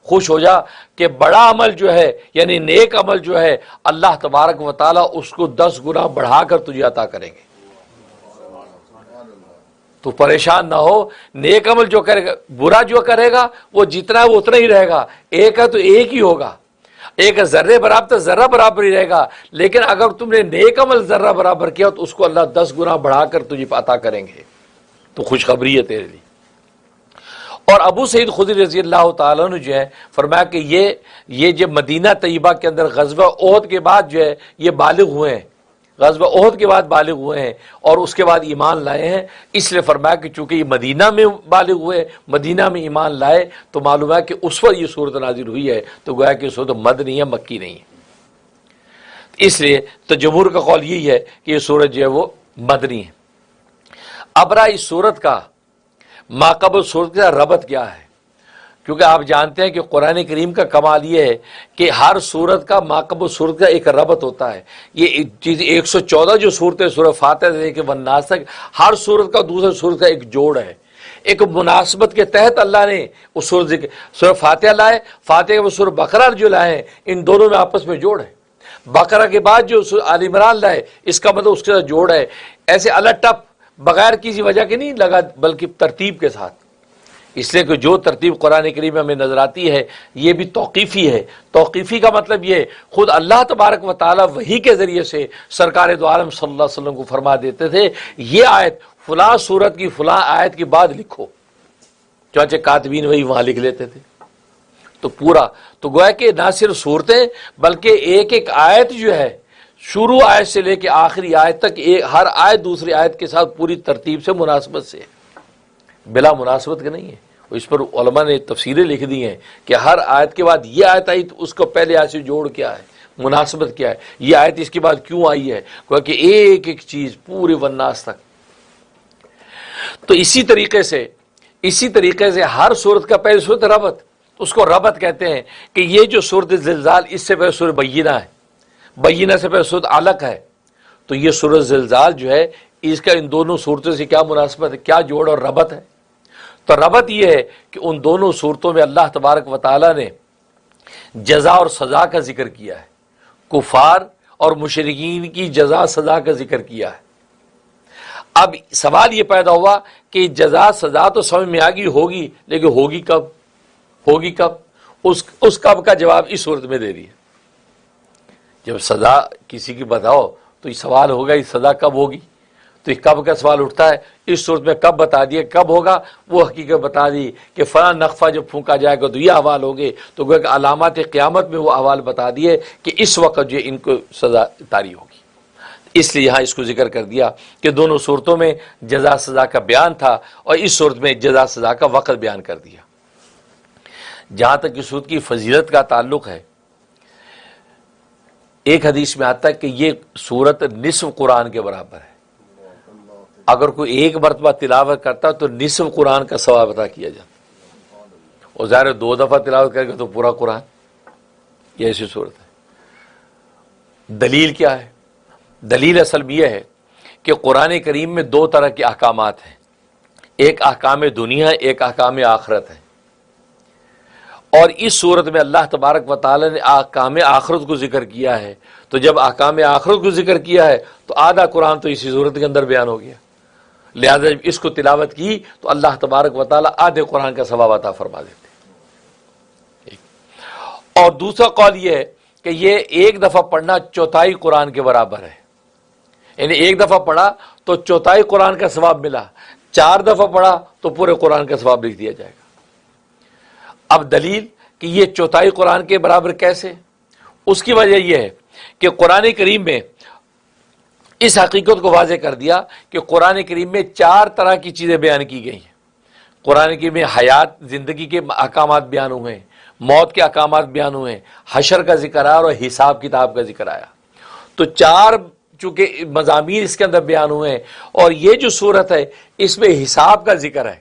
خوش ہو جا کہ بڑا عمل جو ہے یعنی نیک عمل جو ہے اللہ تبارک و تعالیٰ اس کو 10 گنا بڑھا کر تجھے عطا کریں گے۔ تو پریشان نہ ہو، نیک عمل جو کرے گا، برا جو کرے گا وہ جتنا ہے وہ اتنا ہی رہے گا، ایک ہے تو ایک ہی ہوگا، ایک ذرے برابر تو ذرہ برابر ہی رہے گا، لیکن اگر تم نے نیک عمل ذرہ برابر کیا تو اس کو اللہ 10 گنا بڑھا کر تجھے عطا کریں گے۔ تو خوشخبری ہے تیرے لیے۔ اور ابو سعید خدری رضی اللہ تعالیٰ عنہ جو ہے فرمایا کہ یہ جو مدینہ طیبہ کے اندر غزوہ احد کے بعد جو ہے یہ بالغ ہوئے ہیں، غزوہ احد کے بعد بالغ ہوئے ہیں اور اس کے بعد ایمان لائے ہیں، اس لیے فرمایا کہ چونکہ یہ مدینہ میں بالغ ہوئے، مدینہ میں ایمان لائے، تو معلوم ہے کہ اس وقت یہ صورت نازل ہوئی ہے، تو گویا کہ صورت مدنی ہے، مکی نہیں ہے۔ اس لیے تو جمہور کا قول یہی ہے کہ یہ صورت جو ہے وہ مدنی ہے۔ اب رہا اس صورت کا ماقبل صورت کا ربط کیا ہے، کیونکہ آپ جانتے ہیں کہ قرآن کریم کا کمال یہ ہے کہ ہر صورت کا ماقبل صورت کا ایک ربط ہوتا ہے۔ یہ چیز 114 جو صورتیں سورہ فاتحہ سے لے کے والناس تک، ہر صورت کا دوسرے صورت کا ایک جوڑ ہے، ایک مناسبت کے تحت اللہ نے اس سورہ فاتحہ لائے، فاتحہ کے سورہ بقرہ جو لائے، ان دونوں میں آپس میں جوڑ ہے۔ بقرہ کے بعد جو آل عمران لائے، اس کا مطلب اس کے ساتھ جوڑ ہے۔ ایسے اللہ ٹپ بغیر کسی وجہ کے نہیں لگا بلکہ ترتیب کے ساتھ، اس لیے کہ جو ترتیب قرآن کریم میں ہمیں نظر آتی ہے یہ بھی توقیفی ہے۔ توقیفی کا مطلب یہ خود اللہ تبارک و تعالیٰ وحی کے ذریعے سے سرکار دو عالم صلی اللہ علیہ وسلم کو فرما دیتے تھے یہ آیت فلاں سورت کی فلاں آیت کے بعد لکھو، چنانچہ کاتبین وہی وہاں لکھ لیتے تھے۔ تو پورا تو گویا کہ نہ صرف صورتیں بلکہ ایک ایک آیت جو ہے شروع آیت سے لے کے آخری آیت تک ہر آیت دوسری آیت کے ساتھ پوری ترتیب سے مناسبت سے ہے، بلا مناسبت کے نہیں ہے۔ اس پر علماء نے تفسیریں لکھ دی ہیں کہ ہر آیت کے بعد یہ آیت آئی تو اس کو پہلے آیت سے جوڑ کیا ہے، مناسبت کیا ہے، یہ آیت اس کے بعد کیوں آئی ہے، کیونکہ ایک ایک چیز پورے والناس تک۔ تو اسی طریقے سے ہر صورت کا پہلے صورت ربط، اس کو ربط کہتے ہیں کہ یہ جو صورت زلزال اس سے پہلے صورت بینہ ہے، بینہ سے پہلے صورت علق ہے، تو یہ صورت زلزال جو ہے اس کا ان دونوں صورتوں سے کیا مناسبت ہے، کیا جوڑ اور ربط ہے؟ تو ربط یہ ہے کہ ان دونوں صورتوں میں اللہ تبارک و تعالیٰ نے جزا اور سزا کا ذکر کیا ہے، کفار اور مشرکین کی جزا سزا کا ذکر کیا ہے۔ اب سوال یہ پیدا ہوا کہ جزا سزا تو سمجھ میں آگی ہوگی، لیکن ہوگی کب؟ اس کب کا جواب اس صورت میں دے دیا۔ جب سزا کسی کی بتاؤ تو یہ سوال ہوگا یہ سزا کب ہوگی، تو یہ کب کا سوال اٹھتا ہے۔ اس صورت میں کب بتا دیا، کب ہوگا وہ حقیقت بتا دی کہ فلاں نقفہ جب پھونکا جائے گا تو یہ احوال ہوگے، تو گویا کہ علامات قیامت میں وہ احوال بتا دیے کہ اس وقت جو ان کو سزا طاری ہوگی۔ اس لیے یہاں اس کو ذکر کر دیا کہ دونوں صورتوں میں جزا سزا کا بیان تھا اور اس صورت میں جزا سزا کا وقت بیان کر دیا۔ جہاں تک اس صورت کی فضیلت کا تعلق ہے، ایک حدیث میں آتا ہے کہ یہ صورت نصف قرآن کے برابر ہے۔ اگر کوئی ایک مرتبہ تلاوت کرتا تو نصف قرآن کا ثواب عطا کیا جاتا، اور ظاہر 2 دفعہ تلاوت کرے گا تو پورا قرآن۔ یہ ایسی صورت ہے۔ دلیل کیا ہے؟ دلیل اصل یہ ہے کہ قرآن کریم میں 2 طرح کے احکامات ہیں، ایک احکام دنیا ہے، ایک احکام آخرت ہے، اور اس صورت میں اللہ تبارک و تعالی نے احکام آخرت کو ذکر کیا ہے۔ تو جب احکام آخرت کو ذکر کیا ہے تو آدھا قرآن تو اسی صورت کے اندر بیان ہو گیا، لہذا جب اس کو تلاوت کی تو اللہ تبارک و تعالی آدھے قرآن کا ثواب عطا فرما دیتے۔ اور دوسرا قول یہ ہے کہ یہ ایک دفعہ پڑھنا چوتھائی قرآن کے برابر ہے، یعنی ایک دفعہ پڑھا تو چوتھائی قرآن کا ثواب ملا، 4 دفعہ پڑھا تو پورے قرآن کا ثواب لکھ دیا جائے گا۔ اب دلیل کہ یہ چوتھائی قرآن کے برابر کیسے؟ اس کی وجہ یہ ہے کہ قرآن کریم میں اس حقیقت کو واضح کر دیا کہ قرآن کریم میں 4 طرح کی چیزیں بیان کی گئی ہیں۔ قرآن کریم میں حیات، زندگی کے احکامات بیان ہوئے ہیں، موت کے احکامات بیان ہوئے ہیں، حشر کا ذکر آیا اور حساب کتاب کا ذکر آیا۔ تو 4 چونکہ مضامین اس کے اندر بیان ہوئے ہیں، اور یہ جو صورت ہے اس میں حساب کا ذکر ہے،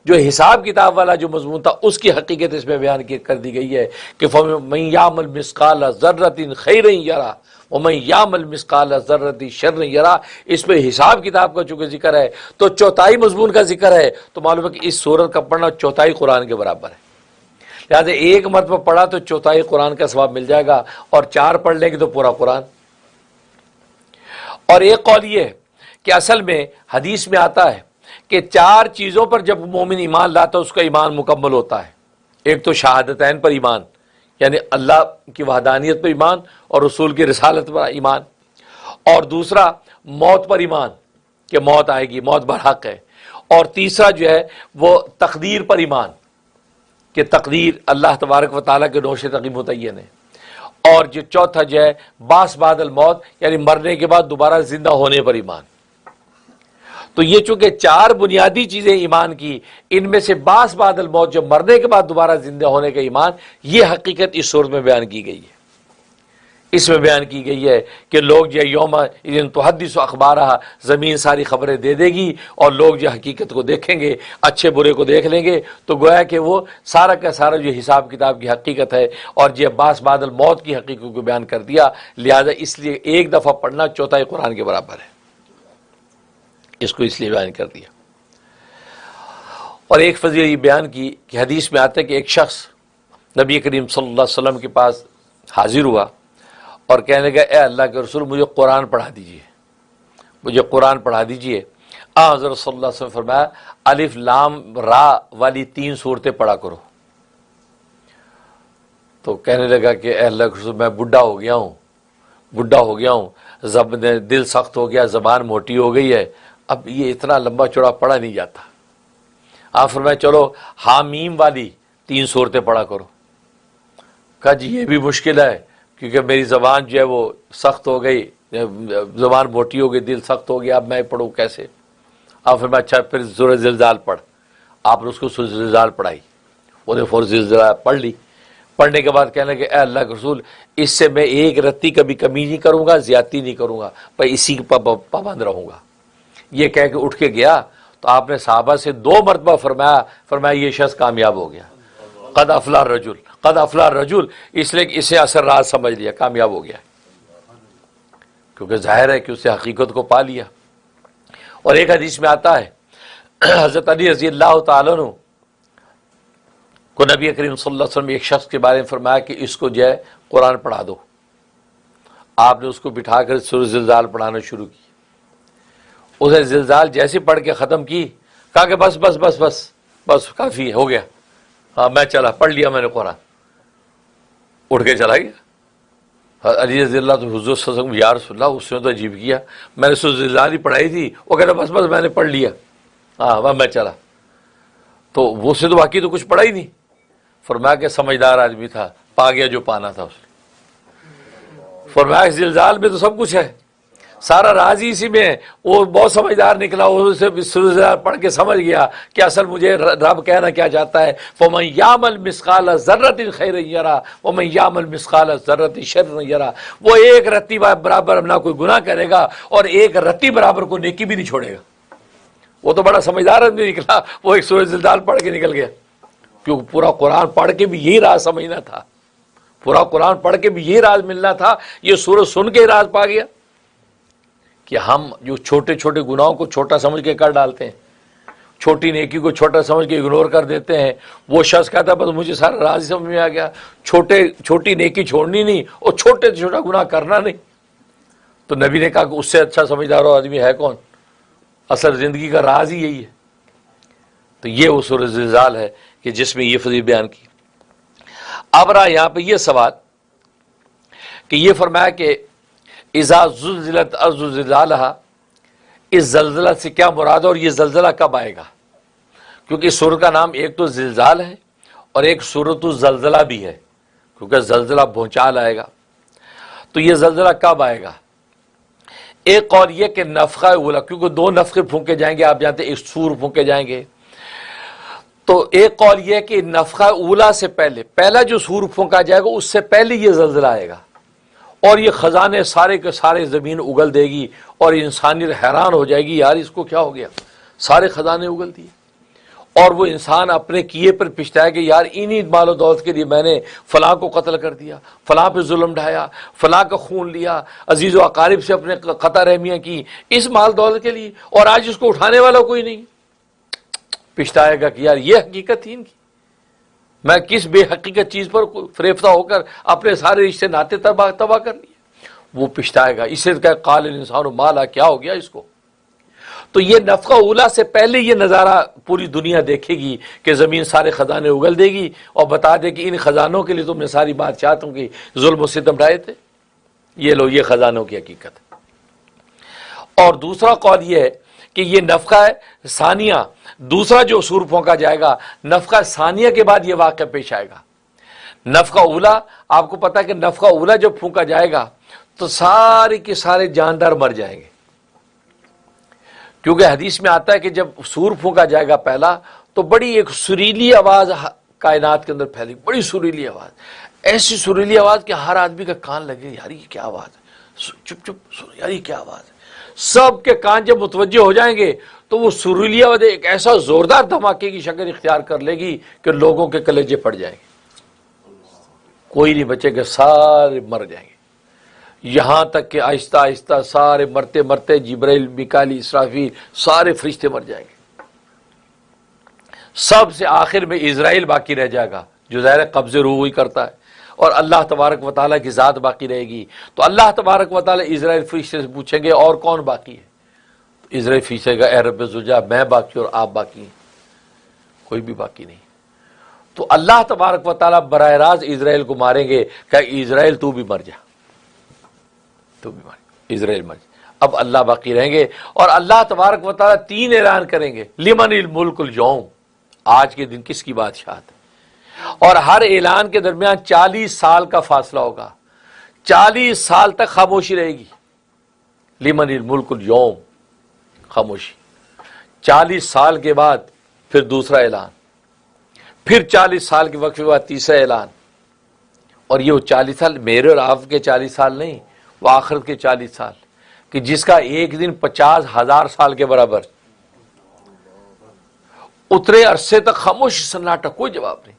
جو حساب کتاب والا جو مضمون تھا اس کی حقیقت اس میں بیان کر دی گئی ہے کہ فَمَن يَعْمَلْ مِثْقَالَ ذَرَّةٍ خَيْرًا يَرَهُ وَمَن يَعْمَلْ مِثْقَالَ ذَرَّةٍ شَرًّا يَرَهُ۔ اس میں حساب کتاب کا چونکہ ذکر ہے تو چوتھائی مضمون کا ذکر ہے، تو معلوم ہے کہ اس سورت کا پڑھنا چوتھائی قرآن کے برابر ہے، لہٰذا ایک مرتبہ پڑھا تو چوتھائی قرآن کا ثواب مل جائے گا، اور 4 پڑھ لیں گے تو پورا قرآن۔ اور ایک قول یہ ہے کہ اصل میں حدیث میں آتا ہے کہ 4 چیزوں پر جب مومن ایمان لاتا ہے اس کا ایمان مکمل ہوتا ہے۔ ایک تو شہادتین پر ایمان، یعنی اللہ کی وحدانیت پر ایمان اور رسول کی رسالت پر ایمان، اور دوسرا موت پر ایمان کہ موت آئے گی، موت برحق ہے، اور تیسرا جو ہے وہ تقدیر پر ایمان کہ تقدیر اللہ تبارک و تعالیٰ کے نوش تقدیر متعین ہے، اور جو چوتھا جو ہے بعث بعد الموت یعنی مرنے کے بعد دوبارہ زندہ ہونے پر ایمان۔ تو یہ چونکہ 4 بنیادی چیزیں ایمان کی، ان میں سے بعث بعد الموت جو مرنے کے بعد دوبارہ زندہ ہونے کا ایمان، یہ حقیقت اس صورت میں بیان کی گئی ہے۔ اس میں بیان کی گئی ہے کہ لوگ جو یوم اذن تحدث اخبارہا، زمین ساری خبریں دے دے گی، اور لوگ جو حقیقت کو دیکھیں گے، اچھے برے کو دیکھ لیں گے، تو گویا کہ وہ سارا کا سارا جو حساب کتاب کی حقیقت ہے اور جو بعث بعد الموت کی حقیقت کو بیان کر دیا، لہذا اس لیے ایک دفعہ پڑھنا چوتھائی قرآن کے برابر ہے، اس کو اس لیے بیان کر دیا۔ اور ایک فضیلت یہ بیان کی کہ حدیث میں آتا ہے کہ ایک شخص نبی کریم صلی اللہ علیہ وسلم کے پاس حاضر ہوا اور کہنے لگا اے اللہ کے رسول مجھے قرآن پڑھا دیجئے، مجھے قرآن پڑھا دیجئے۔ حضرت صلی اللہ علیہ وسلم فرمایا الف لام را والی 3 صورتیں پڑھا کرو. تو کہنے لگا کہ اے اللہ کے رسول میں بڈھا ہو گیا ہوں, دل سخت ہو گیا, زبان موٹی ہو گئی ہے, اب یہ اتنا لمبا چوڑا پڑھا نہیں جاتا. آپ فرمایا چلو حامیم والی 3 صورتیں پڑھا کرو. کہا جی یہ بھی مشکل ہے کیونکہ میری زبان جو ہے وہ سخت ہو گئی, زبان موٹی ہو گئی, دل سخت ہو گیا, اب میں پڑھوں کیسے؟ آپ فرمایا اچھا پھر سورہ زلزال پڑھ. آپ نے اس کو سورہ زلزال پڑھائی, وہ نے فور زلزال پڑھ لی. پڑھنے کے بعد کہنے لگے اے اللہ کے رسول اس سے میں ایک رتی کبھی کمی نہیں کروں گا, زیادتی نہیں کروں گا, پر اسی پر پابند رہوں گا. یہ کہہ کے اٹھ کے گیا تو آپ نے صحابہ سے 2 مرتبہ فرمایا یہ شخص کامیاب ہو گیا. قد افلح الرجل, اس لیے کہ اسے اثر راز سمجھ لیا, کامیاب ہو گیا, کیونکہ ظاہر ہے کہ اسے حقیقت کو پا لیا. اور ایک حدیث میں آتا ہے حضرت علی رضی اللہ تعالیٰ عنہ کو نبی کریم صلی اللہ علیہ وسلم ایک شخص کے بارے میں فرمایا کہ اس کو جو ہے قرآن پڑھا دو. آپ نے اس کو بٹھا کر سورہ زلزال پڑھانا شروع کی. اسے زلزال جیسے پڑھ کے ختم کی, کہا کہ بس بس بس بس بس کافی ہو گیا, ہاں میں چلا, پڑھ لیا میں نے قرآن. اٹھ کے چلا گیا. علی رضی اللہ تو حضور صلی اللہ علیہ وسلم یا رسول اللہ اس نے تو عجیب کیا, میں نے سورہ زلزال ہی پڑھائی تھی, وہ کہتا بس بس میں نے پڑھ لیا, ہاں میں چلا. تو وہ سے تو باقی تو کچھ پڑھا ہی نہیں. فرمایا کہ سمجھدار آدمی تھا, پا گیا جو پانا تھا اس نے. فرمایا زلزال میں تو سب کچھ ہے, سارا راز ہی اسی میں ہے. وہ بہت سمجھدار نکلا, اسے زلزال پڑھ کے سمجھ گیا کہ اصل مجھے رب کہنا کیا چاہتا ہے. فَمَن يَعْمَلْ مِثْقَالَ ذَرَّةٍ خَيْرًا يَرَهُ وَمَن يَعْمَلْ مِثْقَالَ ذَرَّةٍ شَرًّا يَرَهُ. وہ ایک رتی برابر نہ کوئی گناہ کرے گا اور ایک رتی برابر کو نیکی بھی نہیں چھوڑے گا. وہ تو بڑا سمجھدار آدمی نکلا, وہ ایک سورہ زلزال پڑھ کے نکل گیا. کیونکہ پورا قرآن پڑھ کے بھی یہی راز سمجھنا تھا, پورا قرآن پڑھ کے بھی یہی راز ملنا تھا. یہ سورہ سن کے راز پا گیا کہ ہم جو چھوٹے چھوٹے گناہوں کو چھوٹا سمجھ کے کر ڈالتے ہیں, چھوٹی نیکی کو چھوٹا سمجھ کے اگنور کر دیتے ہیں. وہ شخص کہتا ہے بس مجھے سارا راز سمجھ میں آ گیا, چھوٹی نیکی چھوڑنی نہیں اور چھوٹے سے چھوٹا گناہ کرنا نہیں. تو نبی نے کہا کہ اس سے اچھا سمجھدار آدمی ہے کون؟ اصل زندگی کا راز ہی یہی ہے. تو یہ وہ سورہ زلزال ہے کہ جس میں یہ فضیلت بیان کی. اب رہا یہاں پہ یہ سوال کہ یہ فرمایا کہ اذا زلزلت الارض زلزالها, اس زلزلہ سے کیا مراد ہے اور یہ زلزلہ کب آئے گا؟ کیونکہ اس سورت کا نام ایک تو زلزال ہے اور ایک سورت الزلزلہ بھی ہے, کیونکہ زلزلہ بھونچال آئے گا. تو یہ زلزلہ کب آئے گا؟ ایک قول یہ کہ نفخہ اولا, کیونکہ 2 نفخے پھونکے جائیں گے, آپ جانتے ہیں ایک سور پھونکے جائیں گے. تو ایک قول یہ کہ نفخہ اولا سے پہلا جو سور پھونکا جائے گا اس سے پہلے یہ زلزلہ آئے گا, اور یہ خزانے سارے کے سارے زمین اگل دے گی اور انسانیت حیران ہو جائے گی, یار اس کو کیا ہو گیا, سارے خزانے اگل دیے. اور وہ انسان اپنے کیے پر پچھتائے کہ یار انہی مال و دولت کے لیے میں نے فلاں کو قتل کر دیا, فلاں پہ ظلم ڈھایا, فلاں کا خون لیا, عزیز و اقارب سے اپنے قطع رحمیاں کی اس مال دولت کے لیے, اور آج اس کو اٹھانے والا کوئی نہیں. پچھتائے گا کہ یار یہ حقیقت تھی ان کی, میں کس بے حقیقت چیز پر فریفتہ ہو کر اپنے سارے رشتے ناطے تباہ کر لیے. وہ پچھتائے گا. اسے کہ قال الانسان مالا, کیا ہو گیا اس کو. تو یہ نفخہ اولا سے پہلے یہ نظارہ پوری دنیا دیکھے گی کہ زمین سارے خزانے اگل دے گی اور بتا دے کہ ان خزانوں کے لیے تم نے ساری بادشاہتوں کی ظلم و ستم ڈھائے تھے, یہ لو یہ خزانوں کی حقیقت ہے. اور دوسرا قول یہ ہے کہ یہ نفخہ ثانیہ, دوسرا جو سور پھونکا جائے گا نفخہ ثانیہ کے بعد یہ واقعہ پیش آئے گا. نفخہ اولا, آپ کو پتا ہے کہ نفخہ اولا جب پھونکا جائے گا تو سارے کے سارے جاندار مر جائیں گے, کیونکہ حدیث میں آتا ہے کہ جب سور پھونکا جائے گا پہلا تو بڑی ایک سریلی آواز کائنات کے اندر پھیلے گی, بڑی سریلی آواز, ایسی سریلی آواز کہ ہر آدمی کا کان لگے یار یہ کیا آواز ہے, چپ چپ یار یہ کیا آواز ہے. سب کے کان جب متوجہ ہو جائیں گے تو وہ سریلی آواز ایک ایسا زوردار دھماکے کی شکل اختیار کر لے گی کہ لوگوں کے کلیجے پھٹ جائیں گے, کوئی نہیں بچے گا, سارے مر جائیں گے. یہاں تک کہ آہستہ آہستہ سارے مرتے مرتے جبرائیل, میکائیل, اسرافیل سارے فرشتے مر جائیں گے. سب سے آخر میں اسرائیل باقی رہ جائے گا جو ظاہر قبضے روح ہی کرتا ہے, اور اللہ تبارک و تعالیٰ کی ذات باقی رہے گی. تو اللہ تبارک و تعالیٰ اسرائیل فرشتے سے پوچھیں گے اور کون باقی ہے, اسرائیل فیصد کا اے رب زوجہ میں باقی اور آپ باقی ہیں، کوئی بھی باقی نہیں۔ تو اللہ تبارک و تعالیٰ براہ راست اسرائیل کو ماریں گے کہ اسرائیل تو بھی مر جا، تو بھی مر جا، اسرائیل مر جا۔ اب اللہ باقی رہیں گے، اور اللہ تبارک و تعالیٰ 3 اعلان کریں گے، لمن الملک اليوم، آج کے دن کس کی بادشاہت ہے، اور ہر اعلان کے درمیان 40 سال کا فاصلہ ہوگا، 40 سال تک خاموشی رہے گی، لمن الملک اليوم، خاموشی۔ 40 سال کے بعد پھر دوسرا اعلان، پھر 40 سال کے وقت کے بعد تیسرا اعلان، اور یہ وہ 40 سال میرے اور آپ کے 40 سال نہیں، وہ آخرت کے 40 سال، کہ جس کا ایک دن 50,000 سال کے برابر۔ اترے عرصے تک خاموشی، سناٹا، کوئی جواب نہیں۔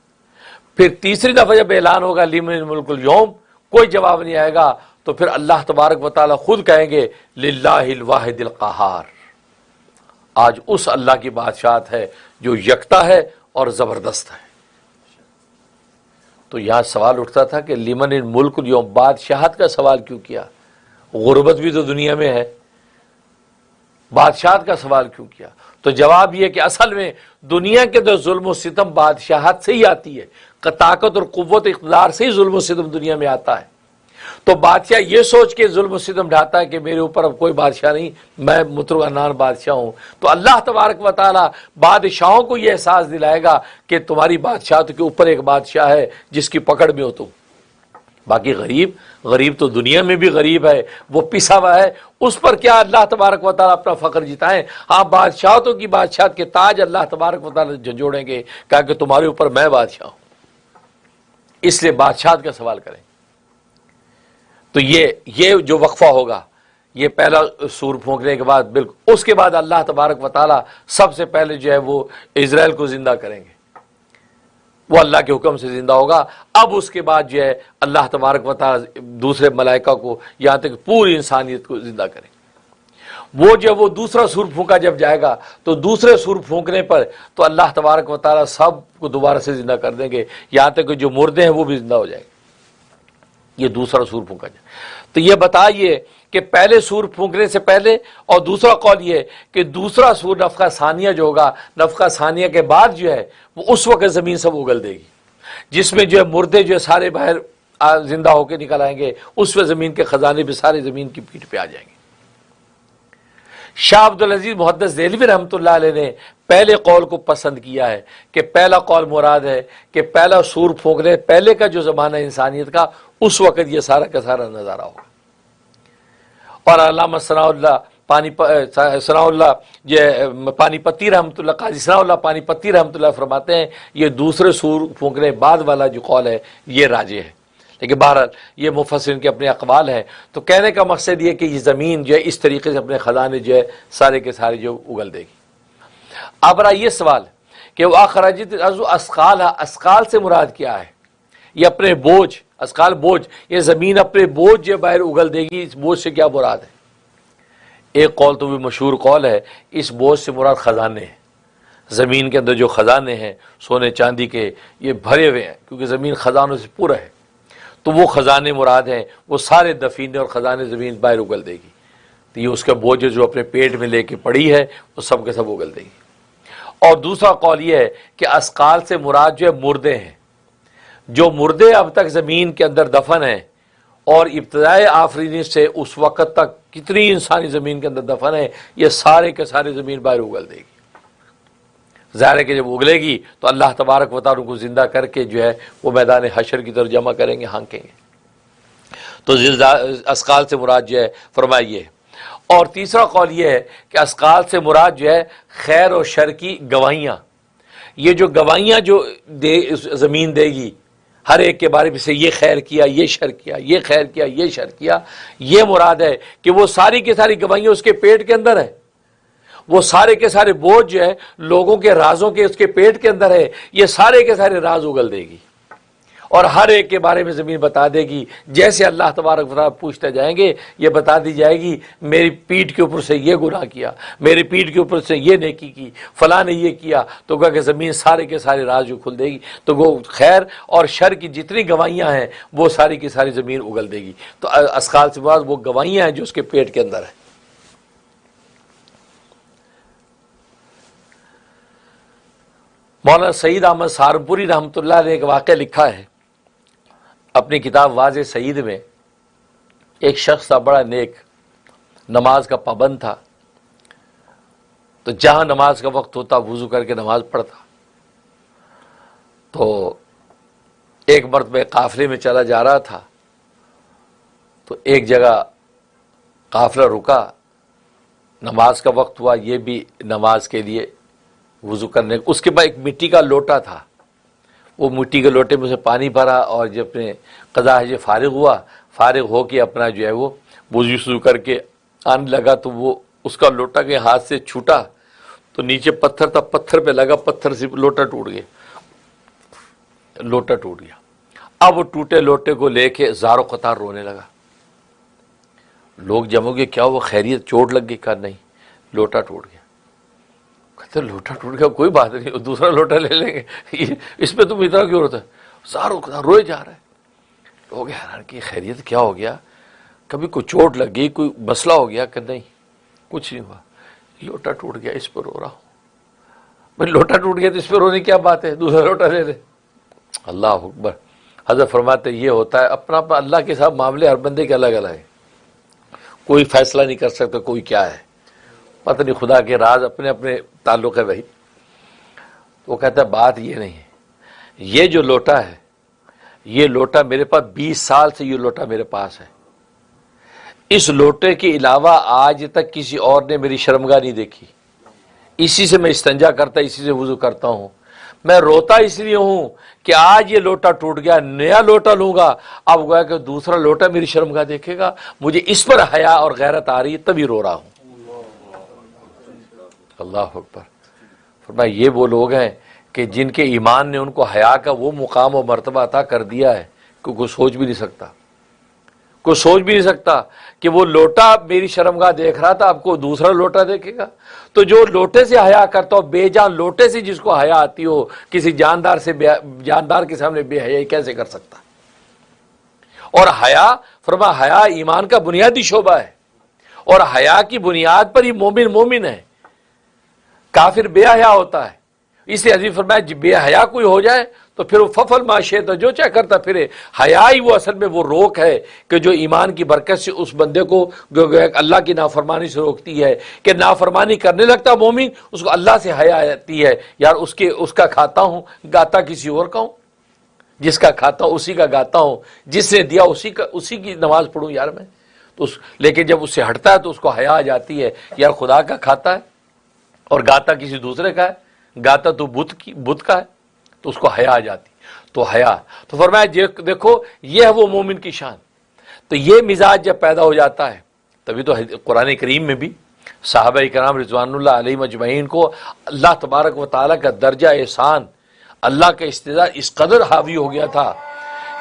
پھر تیسری دفعہ جب اعلان ہوگا لمن الملک اليوم، کوئی جواب نہیں آئے گا، تو پھر اللہ تبارک و تعالیٰ خود کہیں گے للہ الواحد القہار، آج اس اللہ کی بادشاہت ہے جو یکتا ہے اور زبردست ہے۔ تو یہاں سوال اٹھتا تھا کہ لمن الملک اليوم، بادشاہت کا سوال کیوں کیا؟ غربت بھی تو دنیا میں ہے، بادشاہت کا سوال کیوں کیا؟ تو جواب یہ کہ اصل میں دنیا کے اندر ظلم و ستم بادشاہت سے ہی آتی ہے، طاقت اور قوت اقتدار سے ہی ظلم و ستم دنیا میں آتا ہے۔ تو بادشاہ یہ سوچ کے ظلم و ستم ڈھاتا ہے کہ میرے اوپر اب کوئی بادشاہ نہیں، میں مطرب بادشاہ ہوں۔ تو اللہ تبارک و تعالیٰ بادشاہوں کو یہ احساس دلائے گا کہ تمہاری بادشاہت کے اوپر ایک بادشاہ ہے جس کی پکڑ میں ہو تم۔ باقی غریب تو دنیا میں بھی غریب ہے، وہ پسا ہوا ہے، اس پر کیا اللہ تبارک و تعالیٰ اپنا فخر جتائیں؟ ہاں، بادشاہتوں کی بادشاہت کے تاج اللہ تبارک و تعالیٰ جھنجھوڑیں گے، کہا کہ تمہارے اوپر میں بادشاہ ہوں، اس لیے بادشاہت کا سوال کریں۔ تو یہ جو وقفہ ہوگا، یہ پہلا سور پھونکنے کے بعد، بالکل اس کے بعد اللہ تبارک و تعالیٰ سب سے پہلے جو ہے وہ اسرائیل کو زندہ کریں گے، وہ اللہ کے حکم سے زندہ ہوگا۔ اب اس کے بعد جو ہے اللہ تبارک و تعالیٰ دوسرے ملائکہ کو، یہاں تک پوری انسانیت کو زندہ کریں گے۔ وہ جو وہ دوسرا سور پھونکا جب جائے گا، تو دوسرے سور پھونکنے پر تو اللہ تبارک و تعالیٰ سب کو دوبارہ سے زندہ کر دیں گے، یہاں تک کہ جو مردے ہیں وہ بھی زندہ ہو جائیں گے۔ یہ دوسرا سور پھونکا جائے۔ تو یہ بتائیے کہ پہلے سور پھونکنے سے پہلے، اور دوسرا قول یہ کہ دوسرا سور نفخہ ثانیہ جو ہوگا، نفخہ ثانیہ کے بعد جو ہے وہ اس وقت زمین سب اگل دے گی، جس میں جو ہے مردے جو ہے سارے باہر زندہ ہو کے نکل آئیں گے، اس میں زمین کے خزانے بھی سارے زمین کی پیٹھ پہ آ جائیں گے۔ شاہ عبدالعزیز محدث دہلوی رحمۃ اللہ علیہ نے پہلے قول کو پسند کیا ہے کہ پہلا قول مراد ہے کہ پہلا سور پھونکنے پہلے کا جو زمانہ انسانیت کا، اس وقت یہ سارا کا سارا نظارہ ہوگا۔ اور علامہ ثناء اللہ پانی پتی رحمۃ اللہ، قاضی ثناء اللہ پانی پتی رحمۃ اللہ فرماتے ہیں یہ دوسرے سور پھونکنے بعد والا جو قول ہے یہ راجح ہے، لیکن بہرحال یہ مفسرین کے اپنے اقوال ہیں۔ تو کہنے کا مقصد یہ کہ یہ زمین جو ہے اس طریقے سے اپنے خزانے جو ہے سارے کے سارے جو اگل دے گی۔ اب رہا یہ سوال کہ وہ اخرجت الارض اثقالها، اثقال سے مراد کیا ہے؟ یہ اپنے بوجھ، اثقال بوجھ، یہ زمین اپنے بوجھ جو باہر اگل دے گی، اس بوجھ سے کیا مراد ہے؟ ایک قول تو بھی مشہور قول ہے، اس بوجھ سے مراد خزانے ہیں، زمین کے اندر جو خزانے ہیں سونے چاندی کے یہ بھرے ہوئے ہیں، کیونکہ زمین خزانوں سے پورا ہے، تو وہ خزانے مراد ہیں، وہ سارے دفینے اور خزانے زمین باہر اگل دے گی۔ تو یہ اس کا بوجھ جو اپنے پیٹ میں لے کے پڑی ہے وہ سب کے سب اگل دے گی۔ اور دوسرا قول یہ ہے کہ اثقال سے مراد جو ہے مردے ہیں، جو مردے اب تک زمین کے اندر دفن ہیں، اور ابتدائے آفرینی سے اس وقت تک کتنی انسانی زمین کے اندر دفن ہیں، یہ سارے کے سارے زمین باہر اگل دے گی۔ ظاہر ہے کہ جب اگلے گی تو اللہ تبارک و تعالیٰ کو زندہ کر کے جو ہے وہ میدان حشر کی طرف جمع کریں گے، ہانکیں گے۔ تو اثقال سے مراد جو ہے فرمائیے۔ اور تیسرا قول یہ ہے کہ اثقال سے مراد جو ہے خیر و شر کی گواہیاں، یہ جو گواہیاں جو زمین دے گی ہر ایک کے بارے میں سے، یہ خیر کیا، یہ شر کیا، یہ خیر کیا، یہ شر کیا، یہ مراد ہے کہ وہ ساری کی ساری گواہیاں اس کے پیٹ کے اندر ہے، وہ سارے کے سارے بوجھ جو ہے لوگوں کے رازوں کے اس کے پیٹ کے اندر ہے، یہ سارے کے سارے راز اگل دے گی، اور ہر ایک کے بارے میں زمین بتا دے گی۔ جیسے اللہ تبارک و تعالیٰ پوچھتے جائیں گے، یہ بتا دی جائے گی میری پیٹھ کے اوپر سے یہ گناہ کیا، میری پیٹھ کے اوپر سے یہ نیکی کی، فلاں نے یہ کیا، تو کہا کہ زمین سارے کے سارے راز جو کھل دے گی، تو وہ خیر اور شر کی جتنی گواہیاں ہیں وہ ساری کی ساری زمین اگل دے گی۔ تو اثقال سے بعد وہ گواہیاں ہیں جو اس کے پیٹ کے اندر ہے۔ مولانا سعید احمد سہارنپوری رحمۃ اللہ نے ایک واقعہ لکھا ہے اپنی کتاب واضح سعید میں. ایک شخص تھا بڑا نیک، نماز کا پابند تھا، تو جہاں نماز کا وقت ہوتا وضو کر کے نماز پڑھتا. تو ایک مرتبہ قافلے میں چلا جا رہا تھا، تو ایک جگہ قافلہ رکا، نماز کا وقت ہوا، یہ بھی نماز کے لیے وضو کرنے. اس کے بعد ایک مٹی کا لوٹا تھا، وہ مٹی کے لوٹے میں سے پانی بھرا، اور جب اپنے قضا حاجت فارغ ہوا، فارغ ہو کے اپنا جو ہے وہ وضو شروع کر کے آنے لگا، تو وہ اس کا لوٹا کے ہاتھ سے چھوٹا تو نیچے پتھر تھا، پتھر پہ لگا، پتھر سے لوٹا ٹوٹ گیا، لوٹا ٹوٹ گیا. اب وہ ٹوٹے لوٹے کو لے کے زارو قطار رونے لگا. لوگ جمع گئے، کیا وہ خیریت، چوٹ لگ گئی؟ کہا نہیں، لوٹا ٹوٹ گیا. کہتے لوٹا ٹوٹ گیا، کوئی بات نہیں، دوسرا لوٹا لے لیں گے، اس پہ تم اتنا کیوں روتا ہے؟ زارو قطار روئے جا رہا ہے. لوگ حیران کہ خیریت کیا ہو گیا، کبھی کوئی چوٹ لگ گئی، کوئی مسئلہ ہو گیا؟ کہ نہیں، کچھ نہیں ہوا، لوٹا ٹوٹ گیا، اس پر رو رہا ہوں. بھائی لوٹا ٹوٹ گیا تو اس پہ رونے کی کیا بات ہے، دوسرا لوٹا لے لے. اللہ اکبر. حضرت فرماتے یہ ہوتا ہے اپنا اپنا اللہ کے ساتھ معاملے ہر بندے کے الگ الگ ہیں، کوئی فیصلہ نہیں کر سکتا کوئی کیا ہے، پتہ نہیں، خدا کے راز اپنے اپنے تعلق ہے بھائی. وہ کہتا ہے بات یہ نہیں ہے، یہ جو لوٹا ہے، یہ لوٹا میرے پاس 20 سال سے یہ لوٹا میرے پاس ہے، اس لوٹے کے علاوہ آج تک کسی اور نے میری شرمگاہ نہیں دیکھی، اسی سے میں استنجا کرتا، اسی سے وضو کرتا ہوں. میں روتا اس لیے ہوں کہ آج یہ لوٹا ٹوٹ گیا، نیا لوٹا لوں گا، اب گویا کہ دوسرا لوٹا میری شرمگاہ دیکھے گا، مجھے اس پر حیا اور غیرت آ رہی ہے، تبھی رو رہا ہوں. اللہ اکبر. فرمایا یہ وہ لوگ ہیں کہ جن کے ایمان نے ان کو حیا کا وہ مقام و مرتبہ عطا کر دیا ہے کہ کوئی سوچ بھی نہیں سکتا، کوئی سوچ بھی نہیں سکتا کہ وہ لوٹا میری شرمگاہ دیکھ رہا تھا، اب کو دوسرا لوٹا دیکھے گا. تو جو لوٹے سے حیا کرتا ہو، بے جان لوٹے سے جس کو حیا آتی ہو، کسی جاندار سے جاندار کے سامنے بے حیائی کیسے کر سکتا؟ اور حیا، فرما حیا ایمان کا بنیادی شعبہ ہے، اور حیا کی بنیاد پر ہی مومن مومن ہے. کافر بے حیا ہوتا ہے، اس لیے حضرت فرمایا بے حیا کوئی ہو جائے تو پھر وہ ففل معاشیت جو چاہے کرتا پھرے. حیا ہی وہ اصل میں وہ روک ہے کہ جو ایمان کی برکت سے اس بندے کو اللہ کی نافرمانی سے روکتی ہے کہ نافرمانی کرنے لگتا مومن، اس کو اللہ سے حیا آتی ہے، یار اس کا کھاتا ہوں، گاتا کسی اور کا ہوں، جس کا کھاتا ہوں اسی کا گاتا ہوں، جس نے دیا اسی کی نماز پڑھوں یار میں. تو لیکن جب اس سے ہٹتا ہے تو اس کو حیا آ جاتی ہے، یار خدا کا کھاتا ہے اور گاتا کسی دوسرے کا ہے، گاتا تو بت کا ہے، تو اس کو حیا آ جاتی. تو حیا، تو فرمایا دیکھو یہ ہے وہ مومن کی شان. تو یہ مزاج جب پیدا ہو جاتا ہے تبھی تو قرآن کریم میں بھی صحابہ کرام رضوان اللہ علیہم اجمعین کو اللہ تبارک و تعالیٰ کا درجہ احسان، اللہ کا استعداد اس قدر حاوی ہو گیا تھا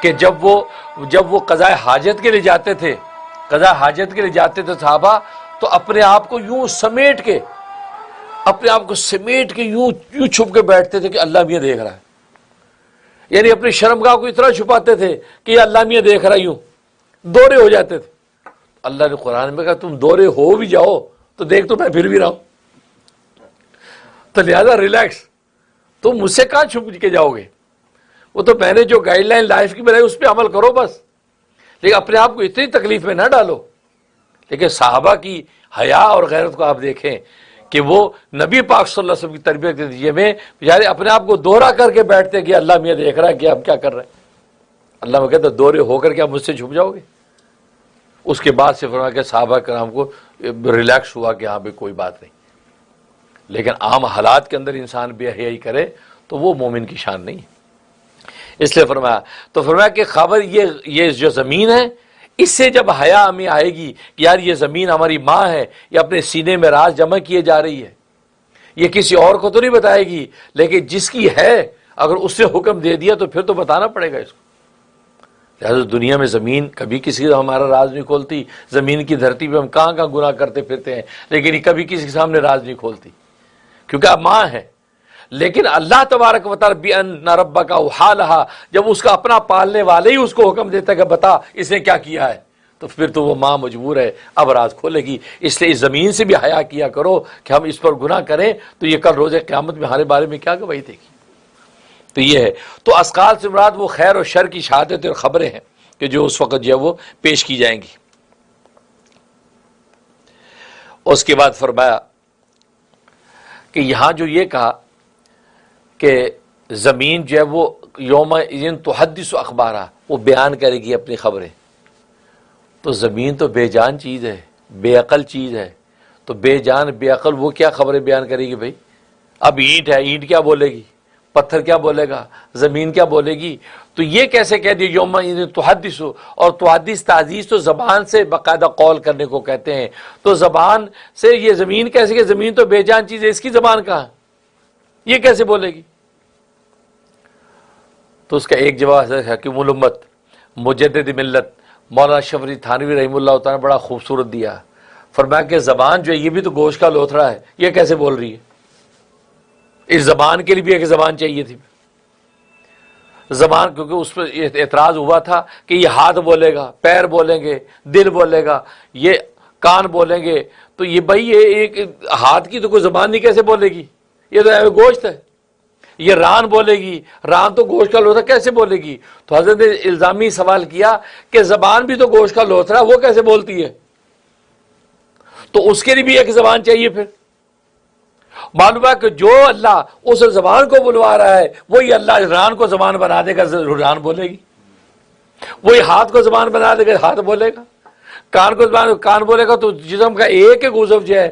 کہ جب وہ قضاء حاجت کے لیے جاتے تھے، قضاء حاجت کے لیے جاتے تھے صحابہ، تو اپنے آپ کو یوں سمیٹ کے یوں چھپ کے بیٹھتے تھے کہ اللہ میاں دیکھ رہا ہے. یعنی اپنی شرمگاہ کو اتنا چھپاتے تھے کہ یہ اللہ میاں دیکھ رہا، یوں دورے ہو جاتے تھے. اللہ نے قرآن میں کہا تم دورے ہو بھی جاؤ تو دیکھ تو میں پھر بھی رہا ہوں، تو لہذا ریلیکس، تم مجھ سے کہاں چھپ کے جاؤ گے؟ وہ تو میں نے جو گائیڈ لائن لائف کی بنائی اس پہ عمل کرو بس، لیکن اپنے آپ کو اتنی تکلیف میں نہ ڈالو. لیکن صحابہ کی حیا اور غیرت کو آپ دیکھیں کہ وہ نبی پاک صلی اللہ علیہ وسلم کی تربیت کے نتیجے میں بیچارے اپنے آپ کو دوہرا کر کے بیٹھتے کہ اللہ میاں دیکھ رہا ہے کہ آپ کیا کر رہے ہیں. اللہ میں کہتا ہے دورے ہو کر کے آپ مجھ سے چھپ جاؤ گے؟ اس کے بعد سے فرمایا کہ صحابہ کرام کو ریلیکس ہوا کہ ہاں بھی کوئی بات نہیں. لیکن عام حالات کے اندر انسان بے حیائی کرے تو وہ مومن کی شان نہیں ہے. اس لیے فرمایا کہ خبر یہ جو زمین ہے، اس سے جب حیا ہمیں آئے گی کہ یار یہ زمین ہماری ماں ہے، یہ اپنے سینے میں راز جمع کیے جا رہی ہے، یہ کسی اور کو تو نہیں بتائے گی، لیکن جس کی ہے اگر اس سے حکم دے دیا تو پھر تو بتانا پڑے گا اس کو. لہٰذا دنیا میں زمین کبھی کسی کا ہمارا راز نہیں کھولتی، زمین کی دھرتی پہ ہم کہاں کہاں گناہ کرتے پھرتے ہیں، لیکن یہ کبھی کسی کے سامنے راز نہیں کھولتی کیونکہ اب ماں ہے. لیکن اللہ تبارک و تعالی بِأَنَّ رَبَّكَ أَوْحَىٰ، جب اس کا اپنا پالنے والے ہی اس کو حکم دیتا ہے کہ بتا اس نے کیا کیا ہے، تو پھر تو وہ ماں مجبور ہے اب راز کھولے گی. اس لیے اس زمین سے بھی حیا کیا کرو کہ ہم اس پر گناہ کریں تو یہ کل روز قیامت میں ہمارے بارے میں کیا گواہی دے گی. تو یہ ہے. تو اسقال سے مراد وہ خیر و شر کی شہادت اور خبریں ہیں کہ جو اس وقت جو ہے وہ پیش کی جائیں گی. اس کے بعد فرمایا کہ یہاں جو یہ کہا کہ زمین جو ہے وہ یوم اذن تحدث اخبارہ، وہ بیان کرے گی اپنی خبریں. تو زمین تو بے جان چیز ہے، بے عقل چیز ہے، تو بے جان بے عقل وہ کیا خبریں بیان کرے گی بھائی؟ اب اینٹ ہے، اینٹ کیا بولے گی؟ پتھر کیا بولے گا؟ زمین کیا بولے گی؟ تو یہ کیسے کہہ دیا یوم تحدث؟ اور تحدث تعزیز تو زبان سے باقاعدہ قول کرنے کو کہتے ہیں. تو زبان سے یہ زمین کیسے کہ زمین تو بے جان چیز ہے، اس کی زبان کہاں؟ یہ کیسے بولے گی؟ تو اس کا ایک جواب ہے حکیم الامت مجدد ملت مولانا اشرف علی تھانوی رحمہ اللہ تعالیٰ نے بڑا خوبصورت دیا. فرمایا کہ زبان جو ہے یہ بھی تو گوشت کا لوتھڑا ہے، یہ کیسے بول رہی ہے؟ اس زبان کے لیے بھی ایک زبان چاہیے تھی. زبان کیونکہ اس پر اعتراض ہوا تھا کہ یہ ہاتھ بولے گا، پیر بولیں گے، دل بولے گا، یہ کان بولیں گے، تو یہ بھائی یہ ایک ہاتھ کی تو کوئی زبان نہیں کیسے بولے گی؟ یہ تو گوشت ہے. یہ ران بولے گی، ران تو گوشت کا لوتھڑا کیسے بولے گی؟ تو حضرت نے الزامی سوال کیا کہ زبان بھی تو گوشت کا لوتھڑا، وہ کیسے بولتی ہے؟ تو اس کے لیے بھی ایک زبان چاہیے. پھر معلوم ہے کہ جو اللہ اس زبان کو بلوا رہا ہے وہی اللہ ران کو زبان بنا دے گا، ران بولے گی. وہی ہاتھ کو زبان بنا دے گا، ہاتھ بولے گا. کان کو زبان کان بولے گا. تو جسم کا ایک عضو جو ہے